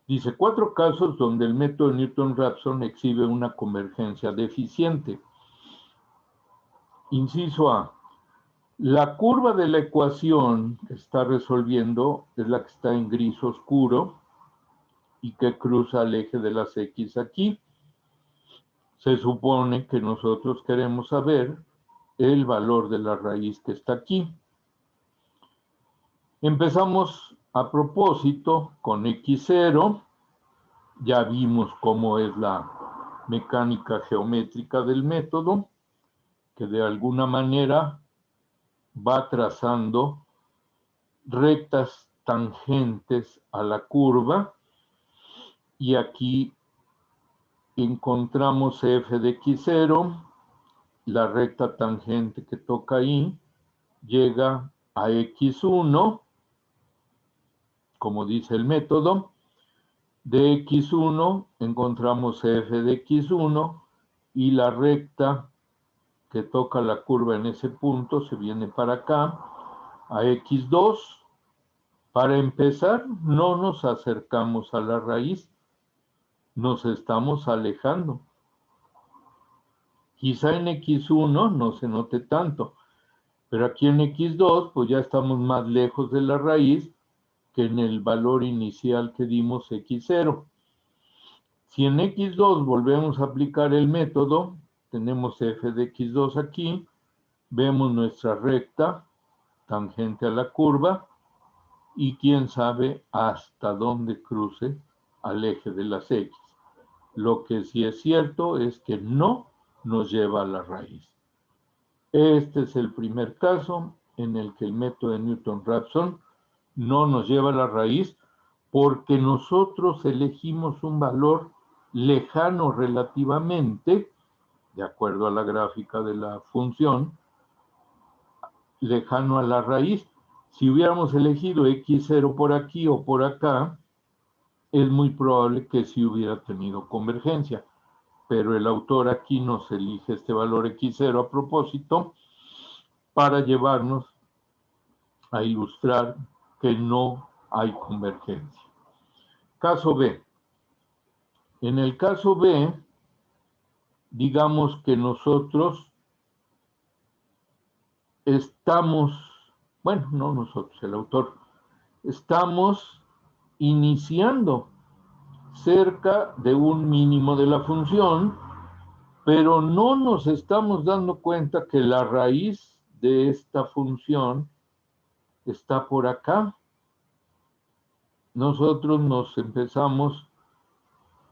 Dice, 4 casos donde el método de Newton-Raphson exhibe una convergencia deficiente. Inciso A. La curva de la ecuación que está resolviendo es la que está en gris oscuro y que cruza el eje de las X aquí. Se supone que nosotros queremos saber el valor de la raíz que está aquí. Empezamos a propósito con X0. Ya vimos cómo es la mecánica geométrica del método, que de alguna manera va trazando rectas tangentes a la curva, y aquí encontramos f de x0, la recta tangente que toca ahí llega a x1, como dice el método. De x1 encontramos f de x1 y la recta que toca la curva en ese punto se viene para acá a x2. Para empezar, no nos acercamos a la raíz, nos estamos alejando. Quizá en x1 no se note tanto, pero aquí en x2 pues ya estamos más lejos de la raíz que en el valor inicial que dimos x0. Si en x2 volvemos a aplicar el método, tenemos f de x2 aquí, vemos nuestra recta tangente a la curva y quién sabe hasta dónde cruce al eje de las X. Lo que sí es cierto es que no nos lleva a la raíz. Este es el primer caso en el que el método de Newton-Raphson no nos lleva a la raíz porque nosotros elegimos un valor lejano relativamente, de acuerdo a la gráfica de la función, lejano a la raíz. Si hubiéramos elegido x0 por aquí o por acá, es muy probable que sí hubiera tenido convergencia, pero el autor aquí nos elige este valor x0 a propósito para llevarnos a ilustrar que no hay convergencia. Caso B. En el caso B, digamos que nosotros estamos, bueno, no nosotros, el autor, estamos iniciando cerca de un mínimo de la función, pero no nos estamos dando cuenta que la raíz de esta función está por acá. Nosotros nos empezamos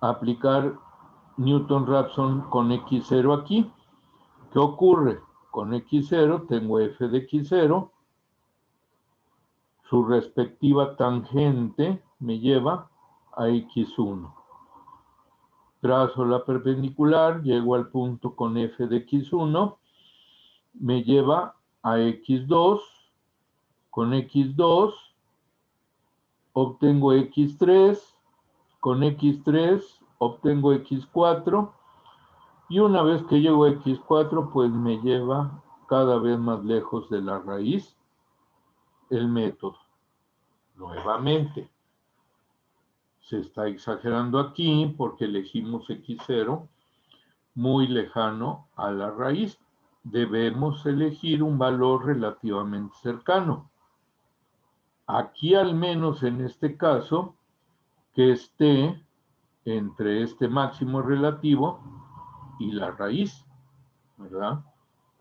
a aplicar Newton-Raphson con x0 aquí. ¿Qué ocurre? Con x0 tengo f de x0, su respectiva tangente me lleva a x1. Trazo la perpendicular, llego al punto con f de x1, me lleva a x2, con x2 obtengo x3, con x3 obtengo x4, y una vez que llego a x4, pues me lleva cada vez más lejos de la raíz el método. Nuevamente, se está exagerando aquí porque elegimos x0 muy lejano a la raíz. Debemos elegir un valor relativamente cercano. Aquí, al menos en este caso, que esté entre este máximo relativo y la raíz, ¿verdad?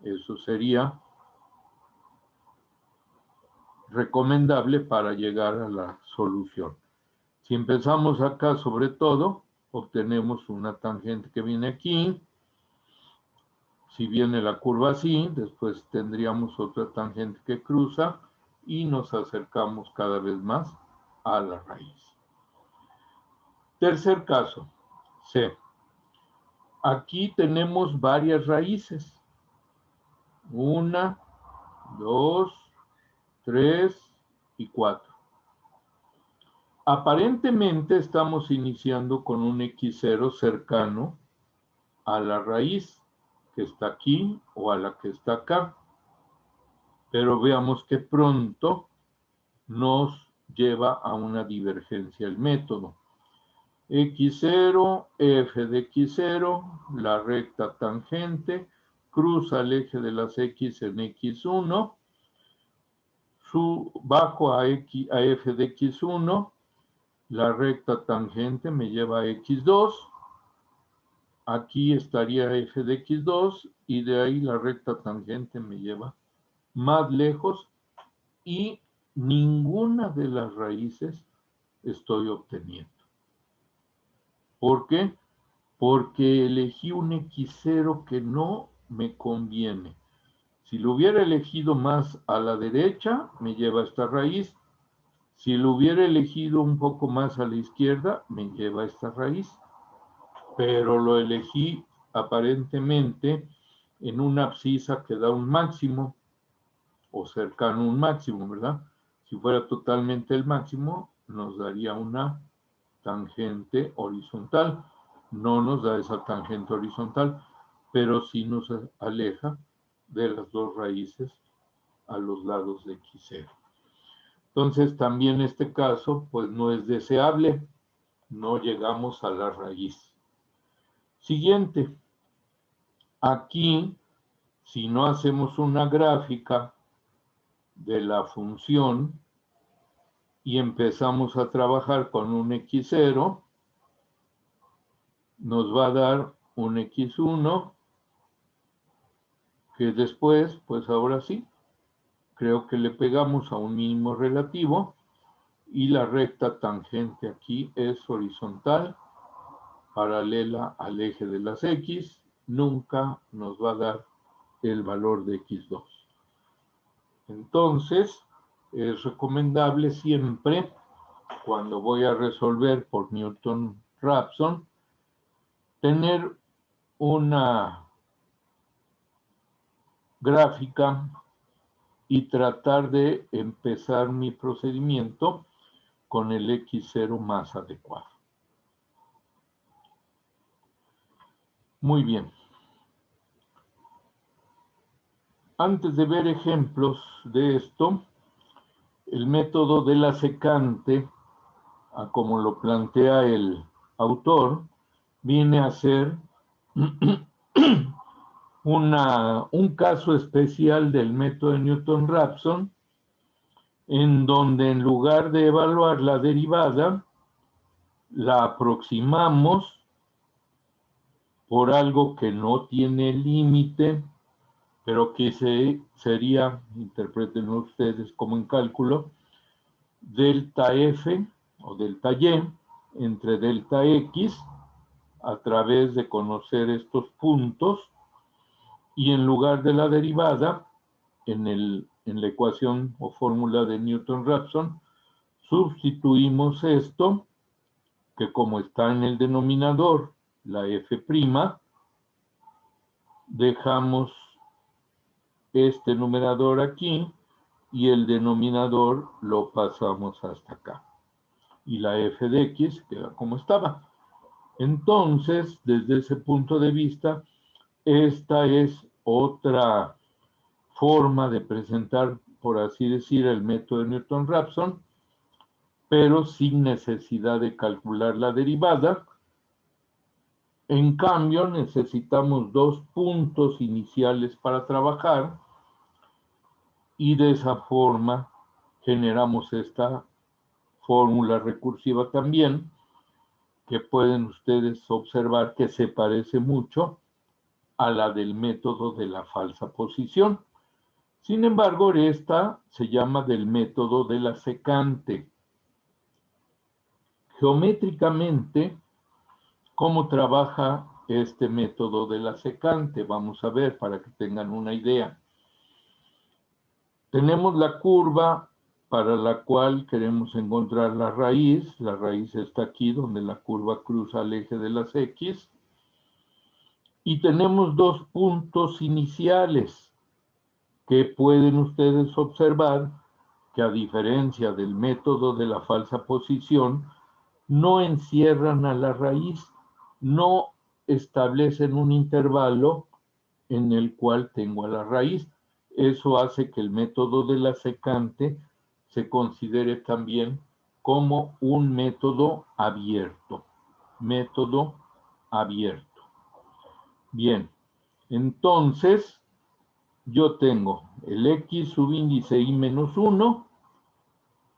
Eso sería recomendable para llegar a la solución. Si empezamos acá, sobre todo, obtenemos una tangente que viene aquí. Si viene la curva así, después tendríamos otra tangente que cruza y nos acercamos cada vez más a la raíz. Tercer caso, C. Aquí tenemos varias raíces. 1, 2, 3 y 4. Aparentemente estamos iniciando con un x0 cercano a la raíz que está aquí o a la que está acá. Pero veamos que pronto nos lleva a una divergencia el método. x0, f de x0, la recta tangente, cruza el eje de las x en x1, bajo a f de x1, la recta tangente me lleva a x2, aquí estaría f de x2 y de ahí la recta tangente me lleva más lejos y ninguna de las raíces estoy obteniendo. ¿Por qué? Porque elegí un x0 que no me conviene. Si lo hubiera elegido más a la derecha, me lleva a esta raíz. Si lo hubiera elegido un poco más a la izquierda, me lleva a esta raíz. Pero lo elegí aparentemente en una abscisa que da un máximo o cercano a un máximo, ¿verdad? Si fuera totalmente el máximo, nos daría una tangente horizontal. No nos da esa tangente horizontal, pero sí nos aleja de las dos raíces a los lados de x0. Entonces, también este caso, pues no es deseable. No llegamos a la raíz. Siguiente. Aquí, si no hacemos una gráfica de la función y empezamos a trabajar con un x0, nos va a dar un x1 que después, pues ahora sí, creo que le pegamos a un mínimo relativo y la recta tangente aquí es horizontal, paralela al eje de las x, nunca nos va a dar el valor de x2. Entonces, es recomendable siempre, cuando voy a resolver por Newton-Raphson, tener una gráfica y tratar de empezar mi procedimiento con el x0 más adecuado. Muy bien. Antes de ver ejemplos de esto, el método de la secante, como lo plantea el autor, viene a ser un caso especial del método de Newton-Raphson, en donde en lugar de evaluar la derivada, la aproximamos por algo que no tiene límite, pero que sería, interpretenlo ustedes como en cálculo, delta F o delta Y entre delta X a través de conocer estos puntos, y en lugar de la derivada, en el en la ecuación o fórmula de Newton-Raphson, sustituimos esto, que como está en el denominador, la F', dejamos este numerador aquí y el denominador lo pasamos hasta acá. Y la F de X queda como estaba. Entonces, desde ese punto de vista, esta es otra forma de presentar, por así decir, el método de Newton-Raphson, pero sin necesidad de calcular la derivada. En cambio, necesitamos dos puntos iniciales para trabajar y de esa forma generamos esta fórmula recursiva también, que pueden ustedes observar que se parece mucho a la del método de la falsa posición. Sin embargo, esta se llama del método de la secante. Geométricamente, ¿cómo trabaja este método de la secante? Vamos a ver para que tengan una idea. Tenemos la curva para la cual queremos encontrar la raíz. La raíz está aquí donde la curva cruza el eje de las X. Y tenemos dos puntos iniciales que pueden ustedes observar que, a diferencia del método de la falsa posición, no encierran a la raíz, no establecen un intervalo en el cual tengo a la raíz. Eso hace que el método de la secante se considere también como un método abierto. Método abierto. Bien, entonces yo tengo el X subíndice I menos 1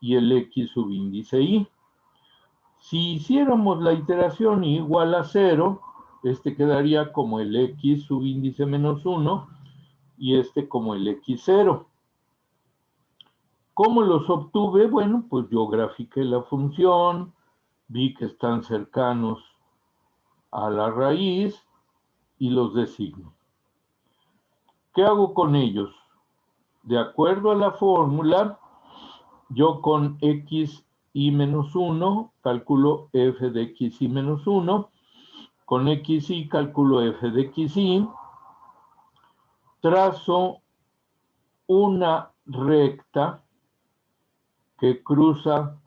y el X subíndice I. Si hiciéramos la iteración igual a 0, este quedaría como el X subíndice menos 1 y este como el X0. ¿Cómo los obtuve? Bueno, pues yo grafiqué la función, vi que están cercanos a la raíz y los designo. ¿Qué hago con ellos? De acuerdo a la fórmula, yo con xi menos 1 calculo f de xi menos 1, con xi calculo f de xi, trazo una recta que cruza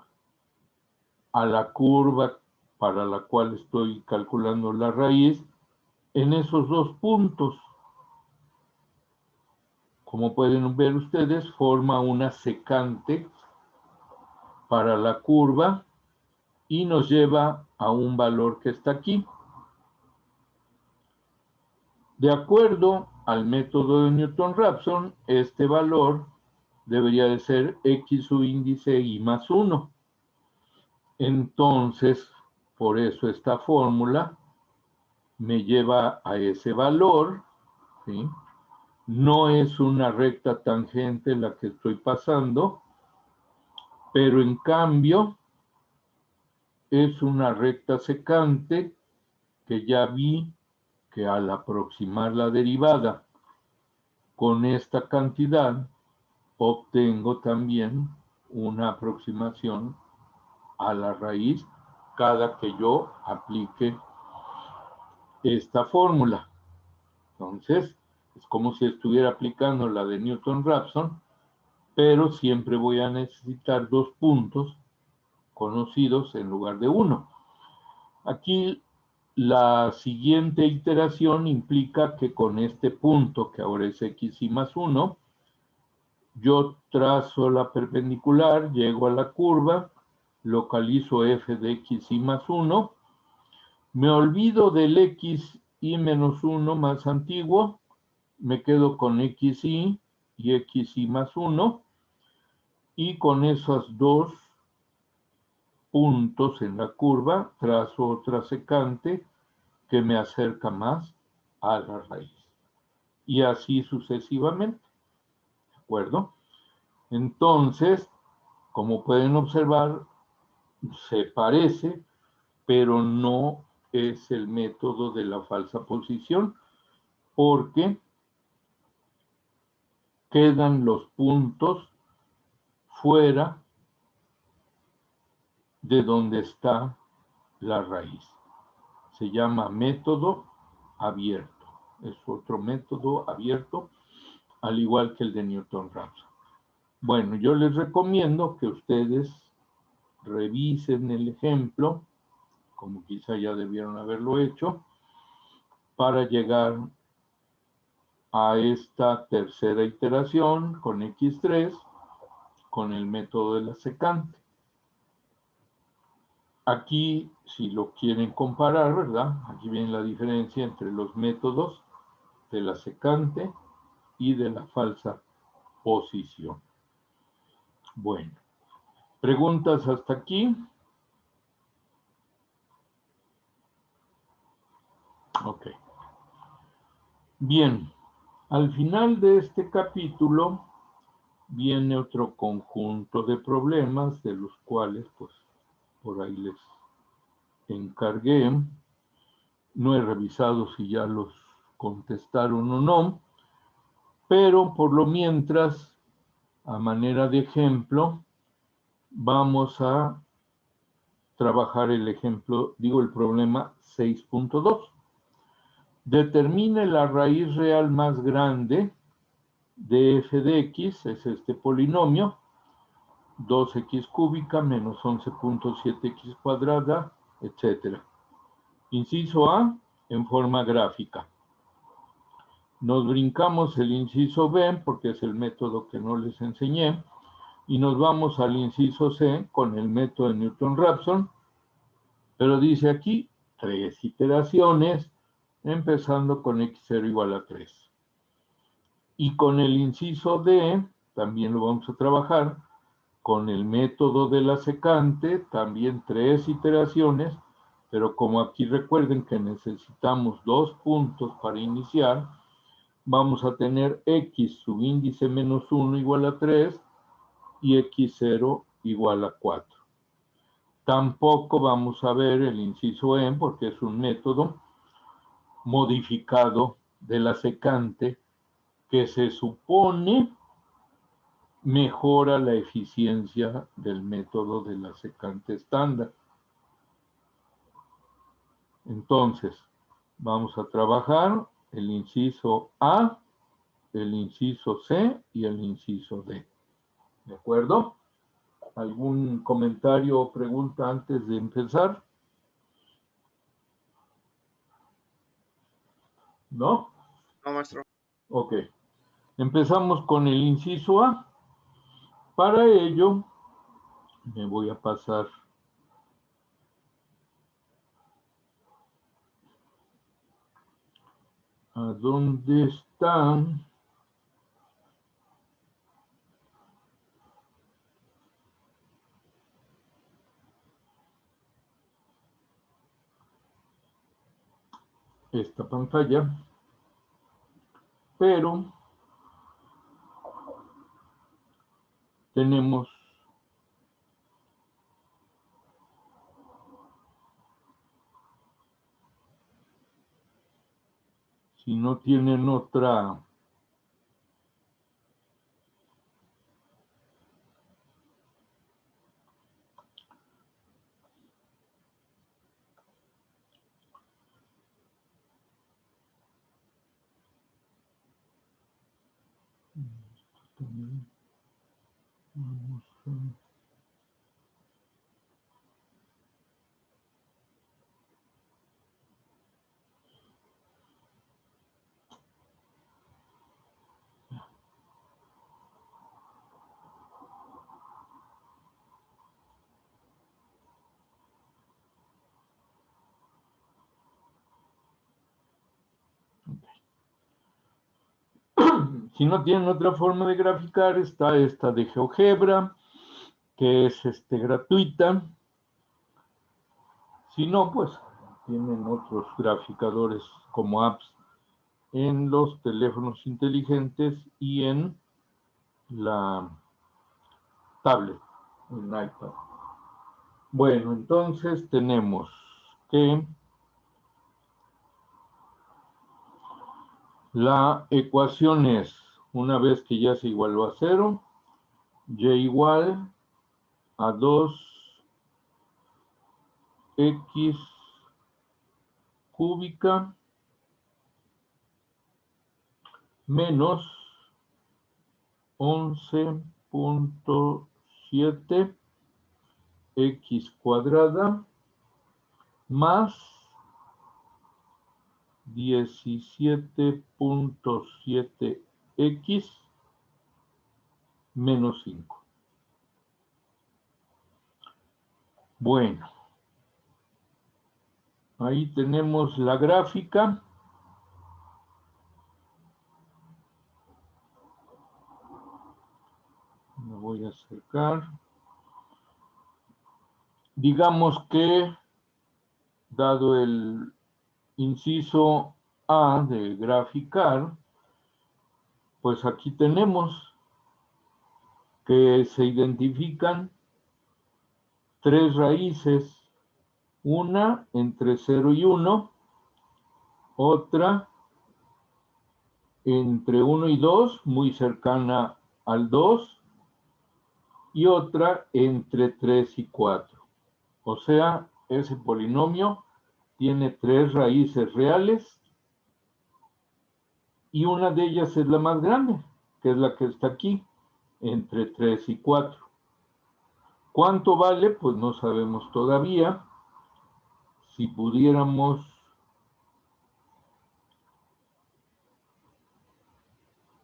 a la curva para la cual estoy calculando la raíz en esos dos puntos. Como pueden ver ustedes, forma una secante para la curva y nos lleva a un valor que está aquí. De acuerdo al método de Newton-Raphson, este valor debería de ser X subíndice I más 1. Entonces, por eso esta fórmula me lleva a ese valor, ¿sí? No es una recta tangente la que estoy pasando, pero en cambio es una recta secante que ya vi que al aproximar la derivada con esta cantidad, obtengo también una aproximación a la raíz cada que yo aplique esta fórmula. Entonces, es como si estuviera aplicando la de Newton-Raphson, pero siempre voy a necesitar dos puntos conocidos en lugar de uno. Aquí la siguiente iteración implica que con este punto, que ahora es xi más 1, yo trazo la perpendicular, llego a la curva, localizo f de xi más 1, me olvido del xi menos 1 más antiguo, me quedo con xi y xi más 1, y con esos dos puntos en la curva trazo otra secante que me acerca más a la raíz. Y así sucesivamente. ¿De acuerdo? Entonces, como pueden observar, se parece, pero no es el método de la falsa posición, porque quedan los puntos fuera de donde está la raíz. Se llama método abierto. Es otro método abierto, al igual que el de Newton-Raphson. Bueno, yo les recomiendo que ustedes revisen el ejemplo, como quizá ya debieron haberlo hecho, para llegar a esta tercera iteración con X3, con el método de la secante. Aquí, si lo quieren comparar, ¿verdad? Aquí viene la diferencia entre los métodos de la secante y de la falsa posición. Bueno, ¿preguntas hasta aquí? Ok. Bien, al final de este capítulo viene otro conjunto de problemas de los cuales, pues, por ahí les encargué. No he revisado si ya los contestaron o no, pero por lo mientras, a manera de ejemplo, vamos a trabajar el ejemplo, digo el problema 6.2. Determine la raíz real más grande de f de x, es este polinomio, 2x cúbica menos 11.7x cuadrada, etc. Inciso A, en forma gráfica. Nos brincamos el inciso B, porque es el método que no les enseñé, y nos vamos al inciso C con el método de Newton-Raphson, pero dice aquí 3 iteraciones, empezando con x0 igual a 3. Y con el inciso D, también lo vamos a trabajar, con el método de la secante, también 3 iteraciones, pero como aquí recuerden que necesitamos 2 puntos para iniciar, vamos a tener x subíndice menos 1 igual a 3 y x0 igual a 4. Tampoco vamos a ver el inciso E porque es un método modificado de la secante que se supone mejora la eficiencia del método de la secante estándar. Entonces, vamos a trabajar el inciso A, el inciso C y el inciso D. ¿De acuerdo? ¿Algún comentario o pregunta antes de empezar? ¿No? No, maestro. Ok. Empezamos con el inciso A. Para ello, me voy a pasar a dónde están. Esta pantalla, pero tenemos si no tienen otra vamos a si no tienen otra forma de graficar, está esta de GeoGebra, que es gratuita. Si no, pues tienen otros graficadores como apps en los teléfonos inteligentes y en la tablet, en iPad. Bueno, entonces tenemos que la ecuación es Una vez que ya se igualó a 0, y igual a 2x cúbica menos 11.7 x cuadrada más 17.7 x menos 5. Bueno, ahí tenemos la gráfica. Me voy a acercar. Digamos que, dado el inciso A de graficar, pues aquí tenemos que se identifican 3 raíces, una entre 0 y 1, otra entre 1 y 2, muy cercana al 2, y otra entre 3 y 4. O sea, ese polinomio tiene 3 raíces reales y una de ellas es la más grande, que es la que está aquí, entre 3 y 4. ¿Cuánto vale? Pues no sabemos todavía. Si pudiéramos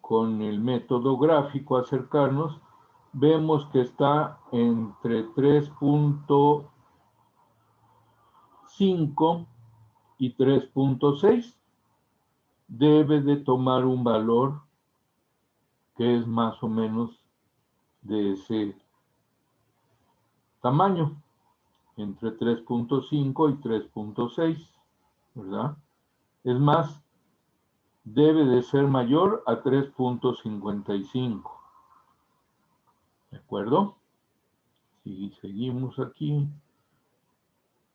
con el método gráfico acercarnos, vemos que está entre 3.5 y 3.6. Debe de tomar un valor que es más o menos de ese tamaño, entre 3.5 y 3.6, ¿verdad? Es más, debe de ser mayor a 3.55. ¿De acuerdo? Si seguimos aquí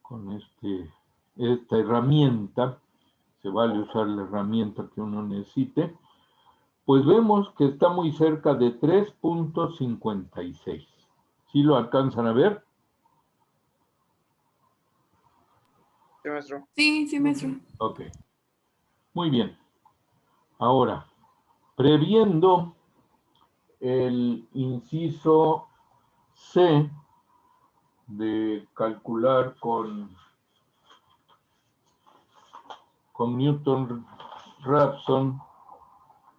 con esta herramienta, se vale usar la herramienta que uno necesite, pues vemos que está muy cerca de 3.56. ¿Sí lo alcanzan a ver? Sí, maestro. Sí, maestro. Ok. Muy bien. Ahora, previendo el inciso C de calcular con Newton-Raphson,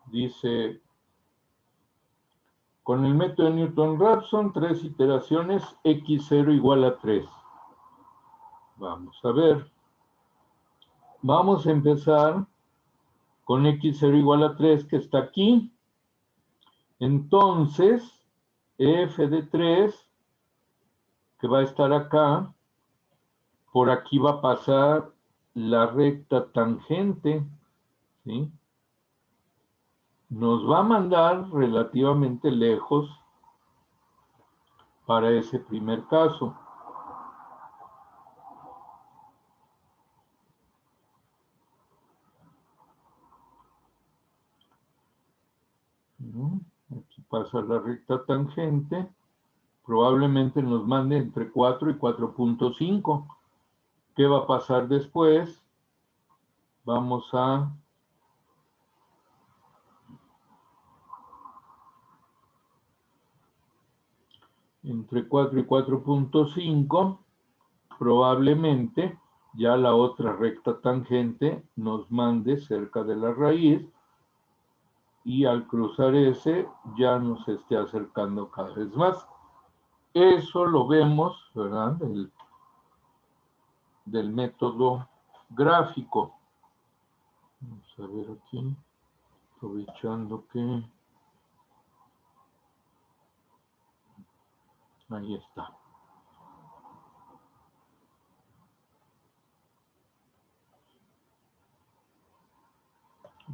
dice, con el método de Newton-Raphson, 3 iteraciones, x0 igual a 3. Vamos a ver. Vamos a empezar con x0 igual a 3, que está aquí. Entonces, f de 3, que va a estar acá, por aquí va a pasar la recta tangente, ¿sí? Nos va a mandar relativamente lejos para ese primer caso. ¿No? Aquí pasa la recta tangente, probablemente nos mande entre 4 y 4.5. ¿Qué va a pasar después? Vamos a entre 4 y 4.5, probablemente ya la otra recta tangente nos mande cerca de la raíz y al cruzar ese ya nos esté acercando cada vez más. Eso lo vemos, ¿verdad? Del método gráfico. Vamos a ver aquí, aprovechando que ahí está.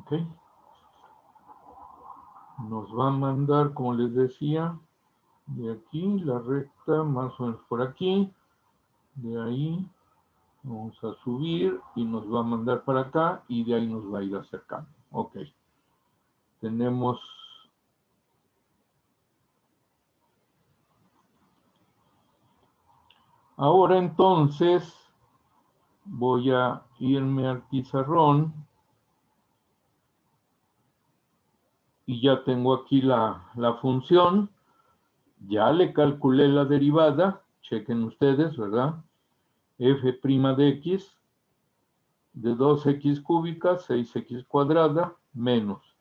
Ok. Nos va a mandar, como les decía, de aquí, la recta más o menos por aquí. De ahí vamos a subir y nos va a mandar para acá y de ahí nos va a ir acercando. Ok. Tenemos Ahora entonces voy a irme al pizarrón y ya tengo aquí la función. Ya le calculé la derivada, chequen ustedes, ¿verdad? F' de x de 2x cúbica, 6x cuadrada, menos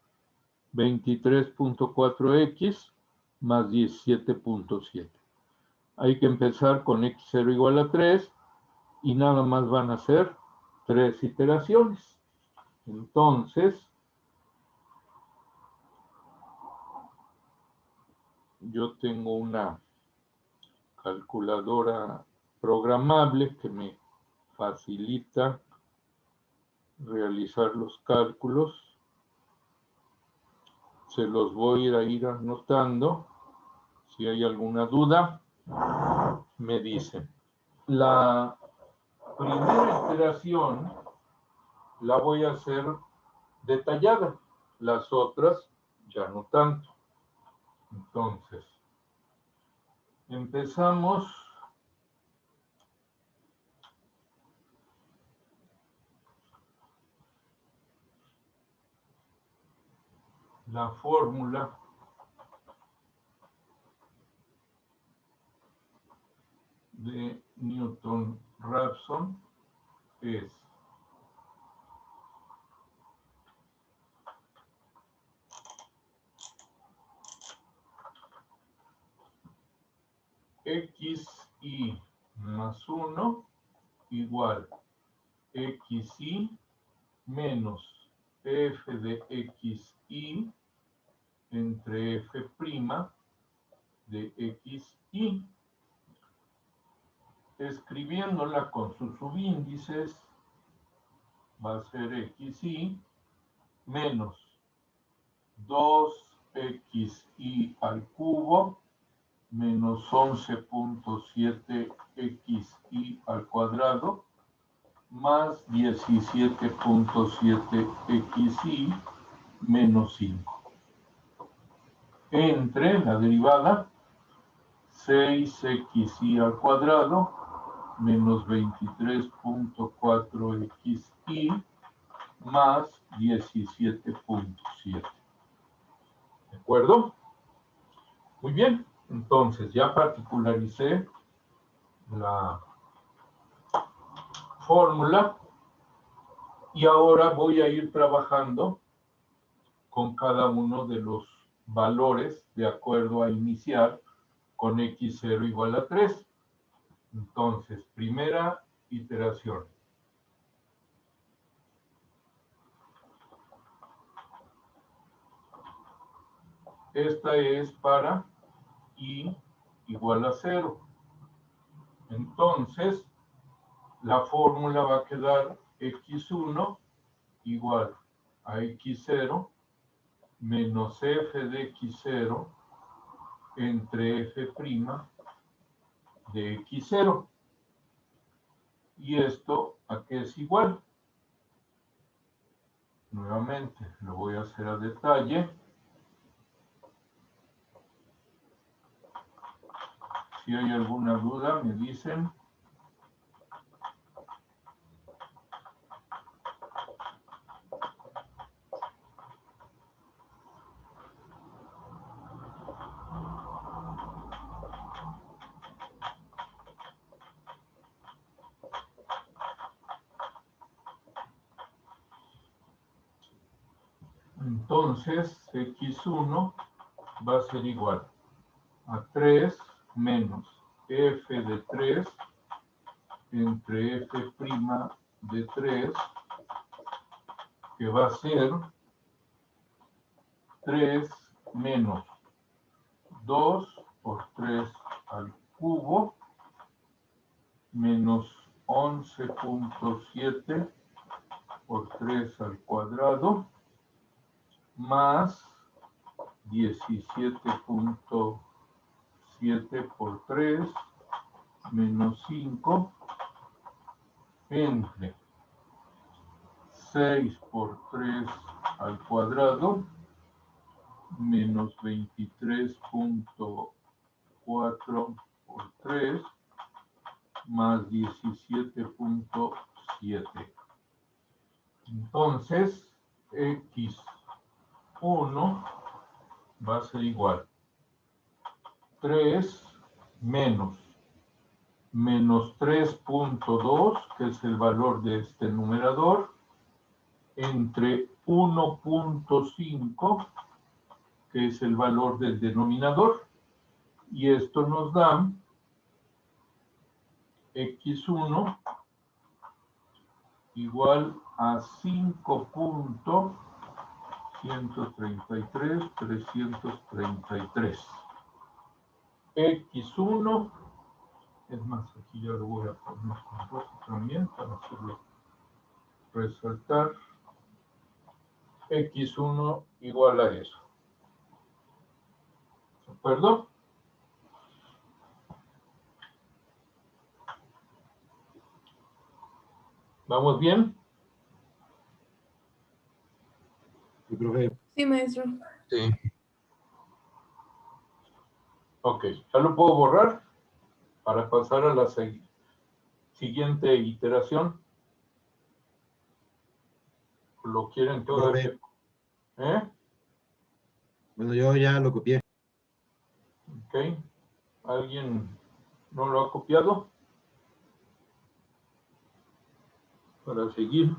23.4x más 17.7. Hay que empezar con x0 igual a 3 y nada más van a ser 3 iteraciones. Entonces, yo tengo una calculadora programable que me facilita realizar los cálculos. Se los voy a ir anotando. Si hay alguna duda, me dicen. La primera iteración la voy a hacer detallada. Las otras ya no tanto. Entonces, empezamos. La fórmula de Newton-Raphson es xi más 1 igual xi menos f de xi entre f' de xi. Escribiéndola con sus subíndices, va a ser xi menos 2xi al cubo menos 11.7xi al cuadrado más 17.7xi menos 5. Entre la derivada 6xi al cuadrado menos 23.4xi más 17.7. ¿De acuerdo? Muy bien. Entonces ya particularicé la fórmula y ahora voy a ir trabajando con cada uno de los valores de acuerdo a iniciar con x0 igual a 3. Entonces, primera iteración. Esta es para i igual a 0. Entonces, la fórmula va a quedar x1 igual a x0 menos f de x0 entre f' de x0. ¿Y esto a qué es igual? Nuevamente, lo voy a hacer a detalle. Si hay alguna duda, me dicen. Entonces, x1 va a ser igual a 3 menos f de 3 entre f' de 3, que va a ser 3 menos 2 por 3 al cubo menos 11.7 por 3 al cuadrado más 17.7 por 3 menos 5 entre 6 por 3 al cuadrado menos 23.4 por 3 más 17.7. Entonces, X1 va a ser igual 3 menos 3.2, que es el valor de este numerador, entre 1.5, que es el valor del denominador, y esto nos da X1 igual a 5.133.333. X1, es más, aquí ya lo voy a poner con rojo también para hacerlo resaltar. X1 igual a eso. ¿De acuerdo? ¿Vamos bien? Sí, profe. Sí, maestro. Sí. Ok, ya lo puedo borrar para pasar a la siguiente iteración. ¿Lo quieren todavía? ¿Eh? Bueno, yo ya lo copié. Ok. ¿Alguien no lo ha copiado? Para seguir.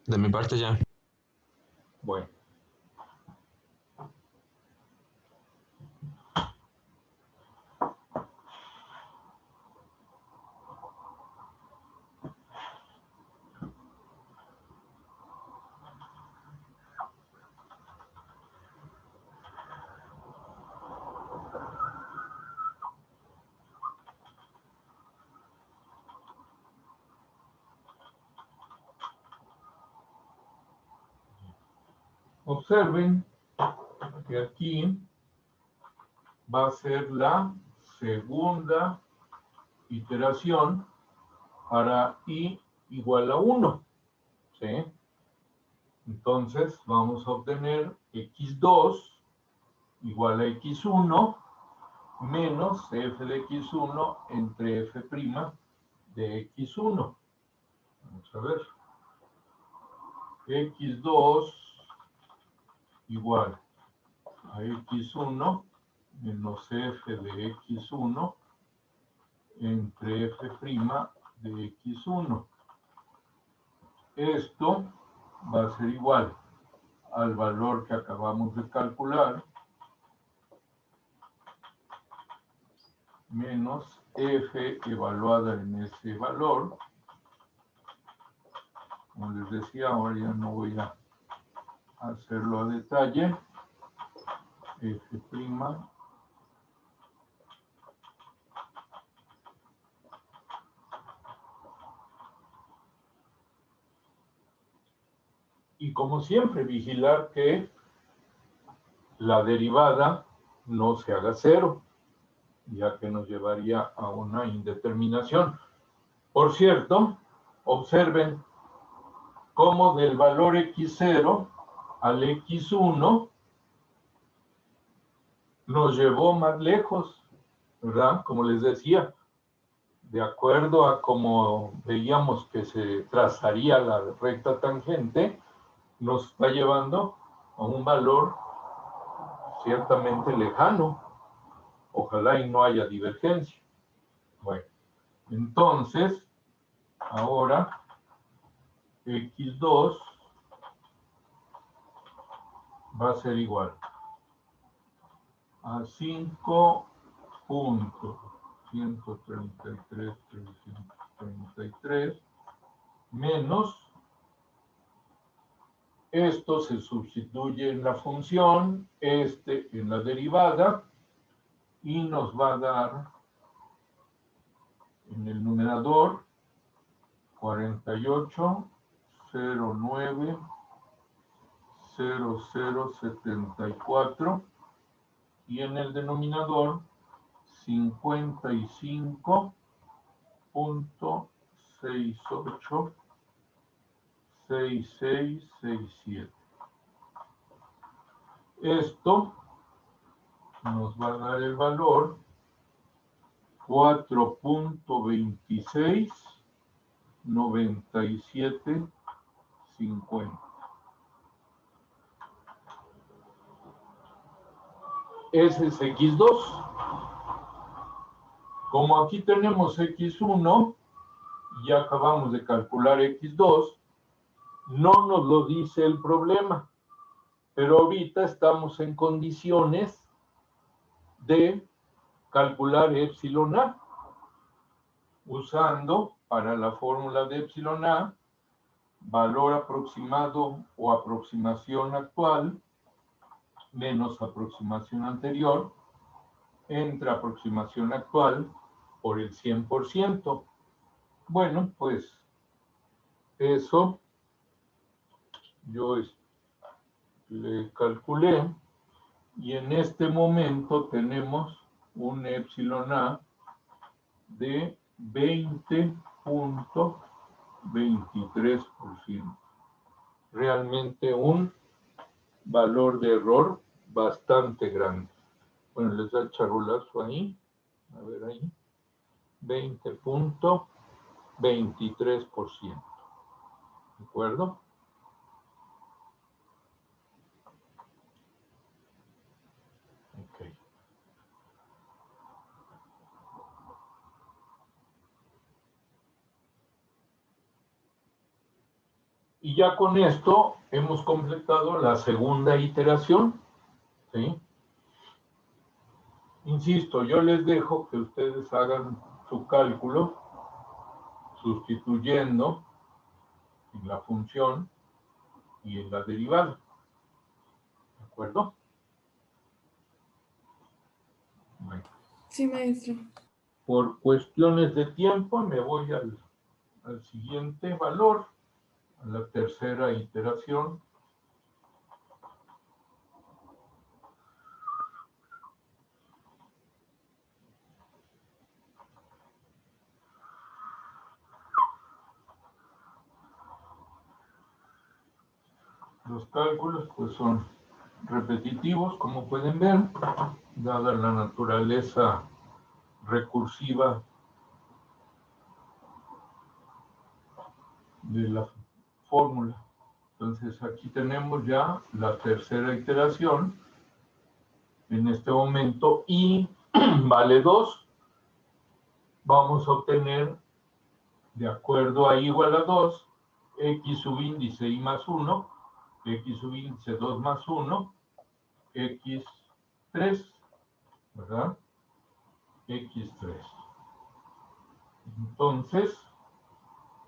De mi parte ya. Bueno. Observen que aquí va a ser la segunda iteración para i igual a 1. ¿Sí? Entonces vamos a obtener x2 igual a x1 menos f de x1 entre f' de x1. Vamos a ver. X2 igual a x1 menos f de x1 entre f' de x1. Esto va a ser igual al valor que acabamos de calcular menos f evaluada en ese valor. Como les decía, ahora ya no voy a hacerlo a detalle. F'. Y como siempre, vigilar que la derivada no se haga cero, ya que nos llevaría a una indeterminación. Por cierto, observen cómo del valor x0 al x1 nos llevó más lejos, ¿verdad? Como les decía, de acuerdo a cómo veíamos que se trazaría la recta tangente, nos está llevando a un valor ciertamente lejano. Ojalá y no haya divergencia. Bueno, entonces, ahora x2 va a ser igual a 5.133.333 menos, esto se sustituye en la función, en la derivada, y nos va a dar en el numerador 48,09,0074 y en el denominador 55.686667. Esto nos va a dar el valor 4.269750. Ese es X2. Como aquí tenemos X1 y ya acabamos de calcular X2, no nos lo dice el problema, pero ahorita estamos en condiciones de calcular epsilon A, usando para la fórmula de epsilon A, valor aproximado o aproximación actual menos aproximación anterior entre aproximación actual por el 100%. Bueno, pues eso yo le calculé y en este momento tenemos un epsilon A de 20.23%. Realmente un valor de error bastante grande. Bueno, les da el charolazo ahí. A ver ahí. 20.23%. ¿De acuerdo? Ok. Y ya con esto hemos completado la segunda iteración. ¿Sí? Insisto, yo les dejo que ustedes hagan su cálculo sustituyendo en la función y en la derivada. ¿De acuerdo? Bueno. Sí, maestro. Por cuestiones de tiempo me voy al siguiente valor, a la tercera iteración. Los cálculos pues son repetitivos, como pueden ver, dada la naturaleza recursiva de la fórmula. Entonces aquí tenemos ya la tercera iteración en este momento y vale 2. Vamos a obtener, de acuerdo a igual a 2, x subíndice y más 1, x subíndice 2 más 1, x3, ¿verdad? x3. Entonces,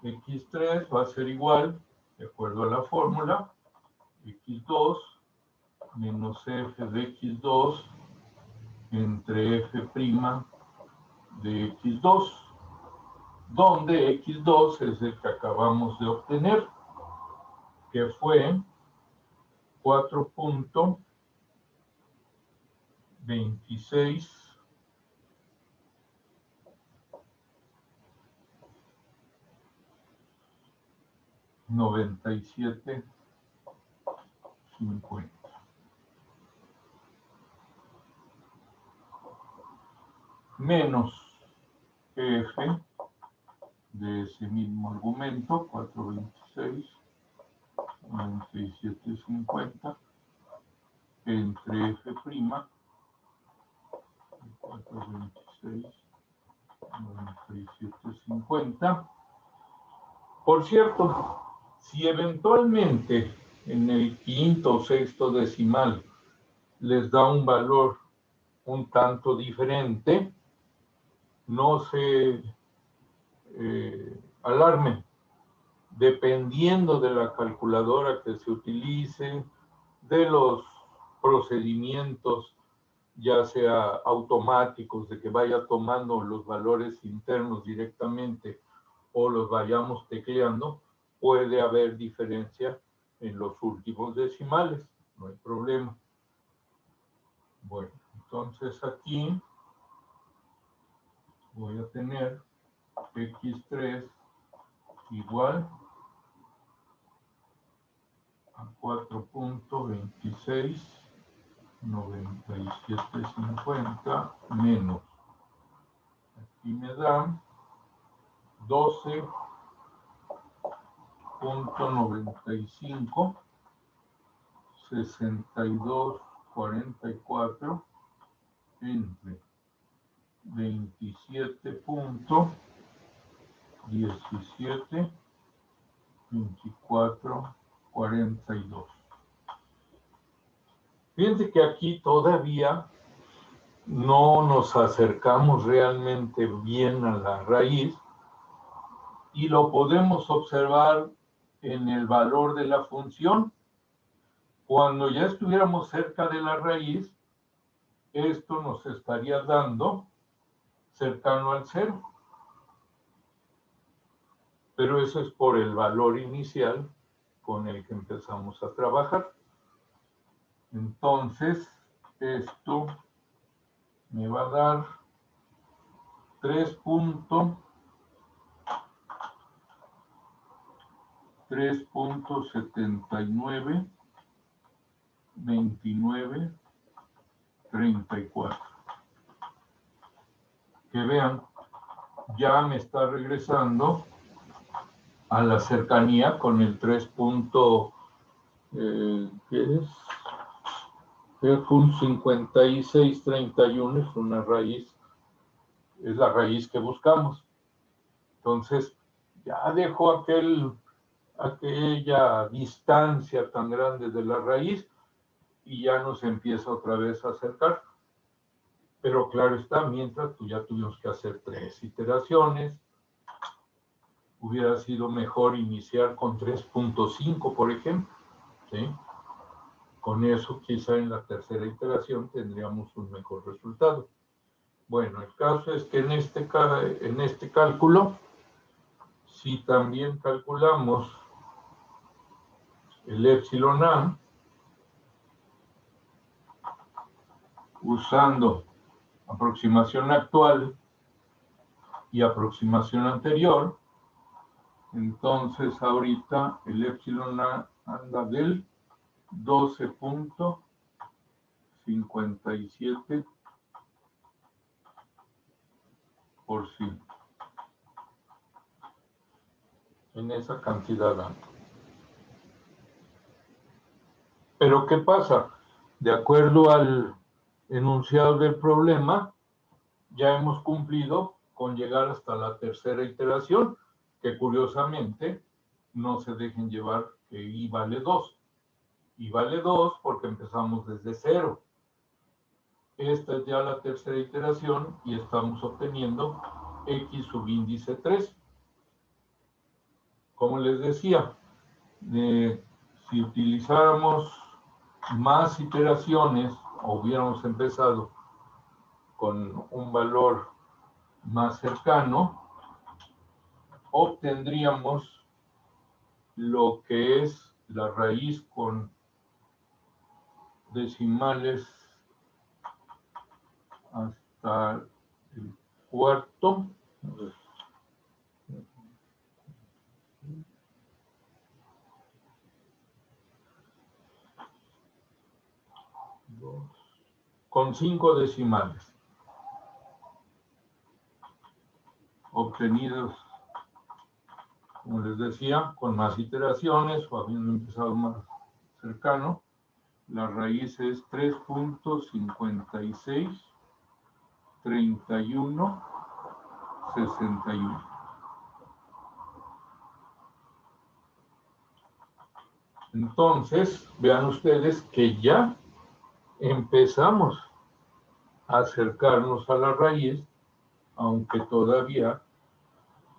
x3 va a ser igual, de acuerdo a la fórmula, x2 menos f de x2 entre f' de x2, donde x2 es el que acabamos de obtener, que fue 4.26 97.50. Menos f de ese mismo argumento, 4.26 97.50 entre f', 4.26 97.50. Por cierto, si eventualmente en el quinto o sexto decimal les da un valor un tanto diferente, no se alarmen. Dependiendo de la calculadora que se utilice, de los procedimientos, ya sea automáticos, de que vaya tomando los valores internos directamente o los vayamos tecleando, puede haber diferencia en los últimos decimales, no hay problema. Bueno, entonces aquí voy a tener x3 igual a 4.26 97.50 menos. Aquí me dan 12.95, 62.44 entre 27.17, 24.42. Fíjense que aquí todavía no nos acercamos realmente bien a la raíz y lo podemos observar en el valor de la función. Cuando ya estuviéramos cerca de la raíz, esto nos estaría dando cercano al cero. Pero eso es por el valor inicial con el que empezamos a trabajar. Entonces, esto me va a dar 3.79, 29, 34. Que vean, ya me está regresando a la cercanía con el 3. ¿Qué es? Es un 5631, es una raíz, es la raíz que buscamos. Entonces, ya dejo aquella distancia tan grande de la raíz y ya nos empieza otra vez a acercar. Pero claro está, mientras pues ya tuvimos que hacer 3 iteraciones. Hubiera sido mejor iniciar con 3.5, por ejemplo, ¿sí? Con eso, quizá en la tercera iteración tendríamos un mejor resultado. Bueno, el caso es que en este cálculo, si también calculamos el epsilon A, usando aproximación actual y aproximación anterior, entonces ahorita el epsilon A anda del 12.57%. En esa cantidad anda. Pero ¿qué pasa? De acuerdo al enunciado del problema, ya hemos cumplido con llegar hasta la tercera iteración, que curiosamente no se dejen llevar que I vale 2. I vale 2 porque empezamos desde 0. Esta es ya la tercera iteración y estamos obteniendo X subíndice 3. Como les decía, si utilizáramos más iteraciones o hubiéramos empezado con un valor más cercano, obtendríamos lo que es la raíz con decimales hasta el cuarto. Con 5 decimales obtenidos, como les decía, con más iteraciones o habiendo empezado más cercano. La raíz es 3.56, 31, 61. Entonces, vean ustedes que ya empezamos a acercarnos a la raíz, aunque todavía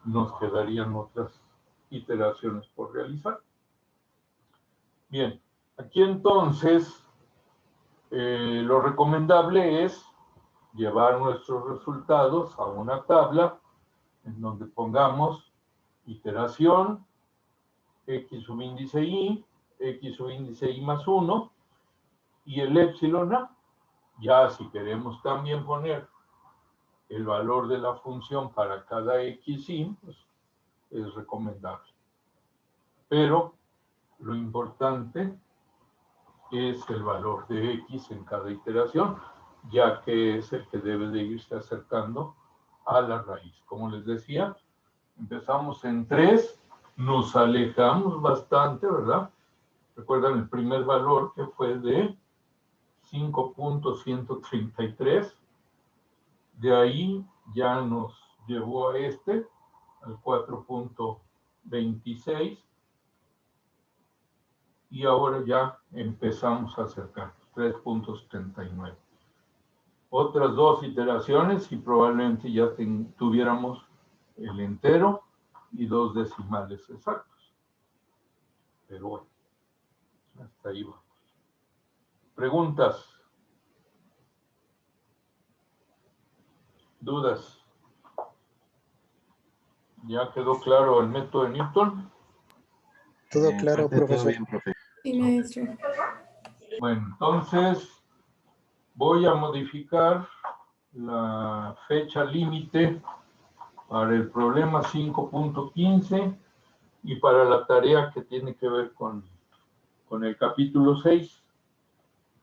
nos quedarían otras iteraciones por realizar. Bien, aquí entonces lo recomendable es llevar nuestros resultados a una tabla en donde pongamos iteración, X subíndice I, X subíndice I más 1 y el epsilon A. Ya si queremos también poner el valor de la función para cada XI, pues es recomendable. Pero lo importante es el valor de x en cada iteración, ya que es el que debe de irse acercando a la raíz. Como les decía, empezamos en 3, nos alejamos bastante, ¿verdad? Recuerdan el primer valor que fue de 5.133. De ahí ya nos llevó a este, al 4.26. Y ahora ya empezamos a acercar 3.79. Otras 2 iteraciones y probablemente ya tuviéramos el entero y 2 decimales exactos. Pero bueno, hasta ahí vamos. ¿Preguntas? ¿Dudas? ¿Ya quedó claro el método de Newton? Todo claro, Parte, todo profesor. bien, profe. Sí, maestro. Bueno, entonces voy a modificar la fecha límite para el problema 5.15 y para la tarea que tiene que ver con el capítulo 6.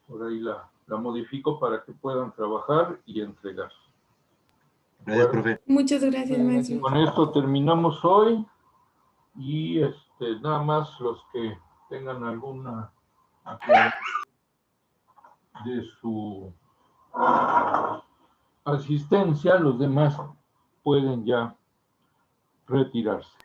Por ahí la modifico para que puedan trabajar y entregar. Gracias, profe. Muchas gracias, maestro. Con esto terminamos hoy y nada más los que tengan alguna aclaración de su asistencia, los demás pueden ya retirarse.